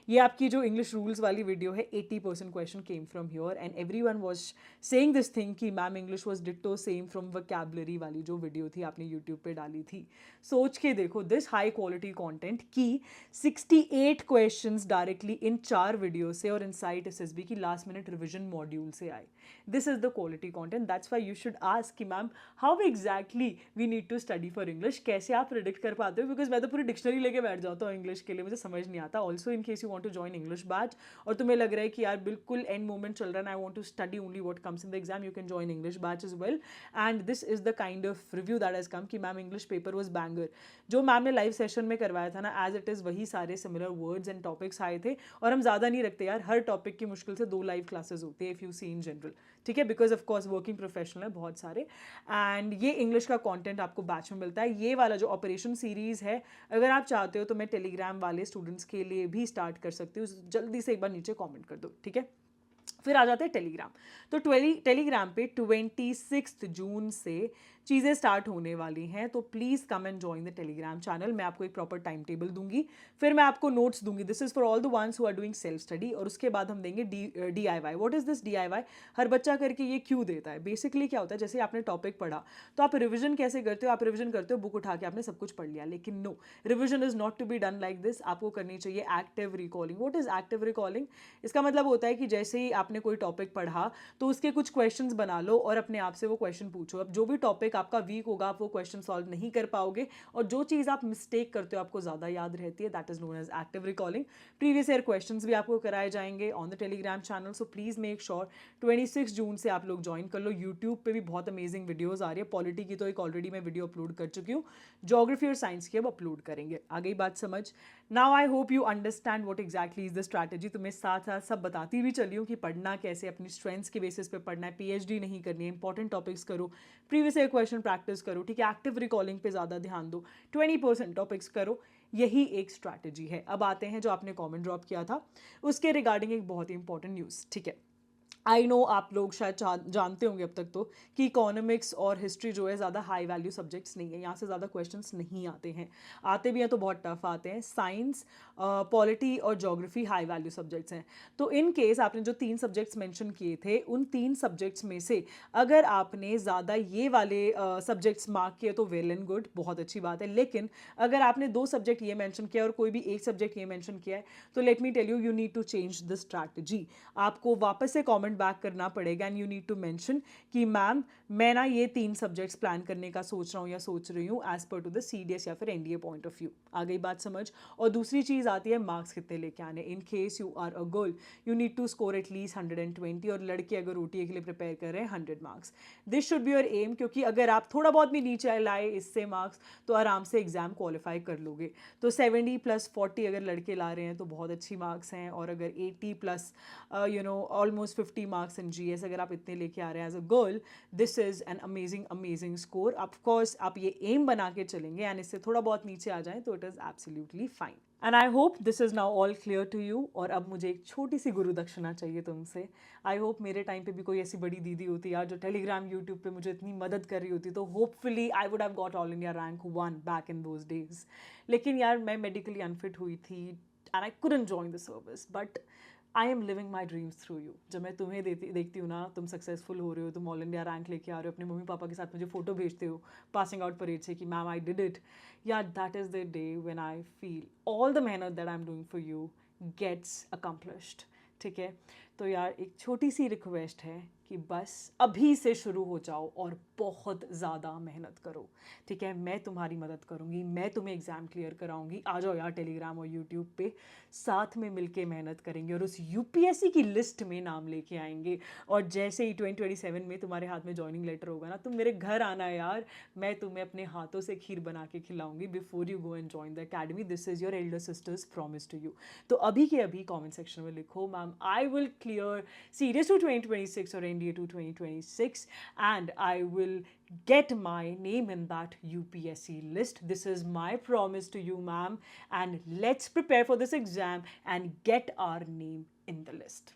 ये आपकी जो इंग्लिश रूल्स वाली वीडियो है, 80% question came from here, and everyone was saying this thing कि ma'am English was ditto same from vocabulary वाली जो वीडियो थी आपने यूट्यूब पे डाली थी। सोच के देखो, दिस हाई क्वालिटी कंटेंट की 68 क्वेश्चंस डायरेक्टली इन 4 वीडियो से और इनसाइट एसएसबी की लास्ट मिनट रिवीजन मॉड्यूल से आए। This is the quality content, that's why you should ask कि ma'am how exactly we need to study for English, कैसे आप predict कर पाते हो, बिकॉज मैं तो पूरी डिक्शनरी लेके बैठ जाता हूँ इंग्लिश के लिए, मुझे समझ नहीं आता। Also in case you want to join English batch और तुम्हें लग रहा है कि यार बिल्कुल एंड मोमेंट चल रहा है, I want to study only what comes in the exam, you can join English batch as well. And this is the kind of review that has come कि ma'am English paper was banger. जो ma'am ने live session में करवाया था ना, as it is वही सारे similar words and topics आए थे। और हम ज़्यादा नहीं रखते यार, हर टॉपिक की मुश्किल से 2 लाइव क्लासेस होती है if you see in general, ठीक है, because of course working professional है बहुत सारे। एंड ये इंग्लिश का कंटेंट आपको बैच में मिलता है। ये वाला जो ऑपरेशन सीरीज़ है, अगर आप चाहते हो तो मैं टेलीग्राम वाले स्टूडेंट्स के लिए भी स्टार्ट कर सकती हूँ, जल्दी से एक बार नीचे कमेंट कर दो, ठीक है। फिर आ जाते हैं टेलीग्राम। तो टेलीग्राम पे 26 जून से चीज़ें स्टार्ट होने वाली हैं, तो please come and join the Telegram channel. मैं आपको एक प्रॉपर टाइम टेबल दूंगी, फिर मैं आपको नोट्स दूंगी, this is for all the ones who are doing self study. और उसके बाद हम देंगे DIY। What is this DIY, हर बच्चा करके ये क्यों देता है। बेसिकली क्या होता है, जैसे आपने टॉपिक पढ़ा तो आप रिविजन कैसे करते हो, आप रिविजन करते हो बुक उठा के आपने सब कुछ पढ़ लिया, लेकिन no, revision is not to be done like this. आपको करनी चाहिए active recalling. What is active recalling, इसका मतलब होता है कि जैसे ही आपने कोई टॉपिक पढ़ा तो उसके कुछ क्वेश्चंस बना लो और अपने आप से वो क्वेश्चन पूछो। अब जो भी टॉपिक आपका वीक होगा आप वो क्वेश्चन सॉल्व नहीं कर पाओगे, और जो चीज़ आप मिस्टेक करते हो आपको ज़्यादा याद रहती है, that is known as active recalling. Previous year questions भी आपको कराए जाएंगे on the Telegram channel, so please make sure 26 जून से आप लोग ज्वाइन कर लो। यूट्यूब पे भी बहुत अमेजिंग वीडियोज़ आ रही है, पॉलिटी की तो एक ऑलरेडी मैं वीडियो अपलोड कर चुकी हूँ, जोग्राफी और साइंस की अब अपलोड करेंगे। आ गई बात समझ। Now I hope you understand what exactly is the strategy. तुम्हें साथ साथ सब बताती भी चली हूँ कि पढ़ना कैसे, अपनी स्ट्रेंथ्स के बेसिस पे पढ़ना है, PhD नहीं करनी है, इंपॉर्टेंट टॉपिक्स करो, प्रीवियस ईयर क्वेश्चन प्रैक्टिस करो, ठीक है, एक्टिव रिकॉलिंग पे ज़्यादा ध्यान दो, 20% टॉपिक्स करो, यही एक स्ट्रैटेजी है। अब आते हैं जो आपने कॉमेंट ड्रॉप किया था उसके रिगार्डिंग एक बहुत ही इंपॉर्टेंट न्यूज़, ठीक है। आई नो आप लोग शायद जानते होंगे अब तक तो कि इकोनॉमिक्स और हिस्ट्री जो है ज़्यादा हाई वैल्यू सब्जेक्ट्स नहीं है, यहाँ से ज़्यादा क्वेश्चंस नहीं आते हैं, आते भी हैं तो बहुत टफ आते हैं। साइंस, पॉलिटी और ज्योग्राफी हाई वैल्यू सब्जेक्ट्स हैं। तो इन केस आपने जो 3 सब्जेक्ट्स मेंशन किए थे, उन 3 सब्जेक्ट्स में से अगर आपने ज़्यादा ये वाले सब्जेक्ट्स मार्क किए तो वेल एंड गुड, बहुत अच्छी बात है। लेकिन अगर आपने 2 सब्जेक्ट ये मेंशन किया और कोई भी एक सब्जेक्ट ये मेंशन किया है, तो let me tell you, you need to change the strategy. आपको वापस से कमेंट बैक करना पड़ेगा and you need to mention कि मैम मैं ना ये 3 सब्जेक्ट्स प्लान करने का सोच रहा हूँ या सोच रही हूँ as per to the CDS या फिर NDA पॉइंट ऑफ व्यू। आ गई बात समझ। और दूसरी चीज़ आती है मार्क्स कितने लेके आने। In case you are a girl you need to score at least 120, और लड़के अगर OTA के लिए प्रिपेयर कर रहे हैं 100 marks. This should be your aim, क्योंकि अगर आप थोड़ा बहुत भी नीचे लाए इससे मार्क्स तो आराम से एग्जाम क्वालिफाई कर लोगे। तो 70+40 अगर लड़के ला रहे हैं तो बहुत अच्छी मार्क्स हैं, और अगर 80+ ऑलमोस्ट 50 मार्क्स इन GS अगर आप इतने लेके आ रहे हैं as a girl, this is an amazing score. Of course आप ये एम बना के चलेंगे एंड इससे थोड़ा बहुत नीचे आ जाएं तो it is absolutely fine. And I hope this is now all clear to you. और अब मुझे एक छोटी सी गुरु दक्षिणा चाहिए तुमसे। आई होप मेरे टाइम पे भी कोई ऐसी बड़ी दीदी होती यार जो टेलीग्राम यूट्यूब पे मुझे इतनी मदद कर रही होती, तो hopefully I would have got all India rank 1 back in those days. लेकिन यार मैं मेडिकली अनफिट हुई थी and I couldn't join the service, but I am living my dreams through you. जब मैं तुम्हें देखती हूँ ना, तुम सक्सेसफुल हो रहे हो, तुम ऑल इंडिया रैंक लेके आ रहे हो, अपने मम्मी पापा के साथ मुझे फोटो भेजते हो पासिंग आउट परेड से कि मैम आई डिड इट, या that is the day when I feel all the मेहनत that I am doing for you gets accomplished. ठीक है, तो यार एक छोटी सी रिक्वेस्ट है कि बस अभी से शुरू हो जाओ और बहुत ज़्यादा मेहनत करो। ठीक है, मैं तुम्हारी मदद करूँगी, मैं तुम्हें एग्ज़ाम क्लियर कराऊँगी। आ जाओ यार टेलीग्राम और यूट्यूब पे, साथ में मिलके मेहनत करेंगे और उस यूपीएससी की लिस्ट में नाम लेके आएंगे। और जैसे ही 2027 में तुम्हारे हाथ में ज्वाइनिंग लेटर होगा ना, तुम मेरे घर आना यार, मैं तुम्हें अपने हाथों से खीर बना के खिलाऊंगी before you go and join the academy. This is your elder sister's promise to you. तो अभी के अभी कमेंट सेक्शन में लिखो, ma'am I will clear serious two 2026 or NDA to 2026, and I will get my name in that UPSC list. This is my promise to you, ma'am, and let's prepare for this exam and get our name in the list.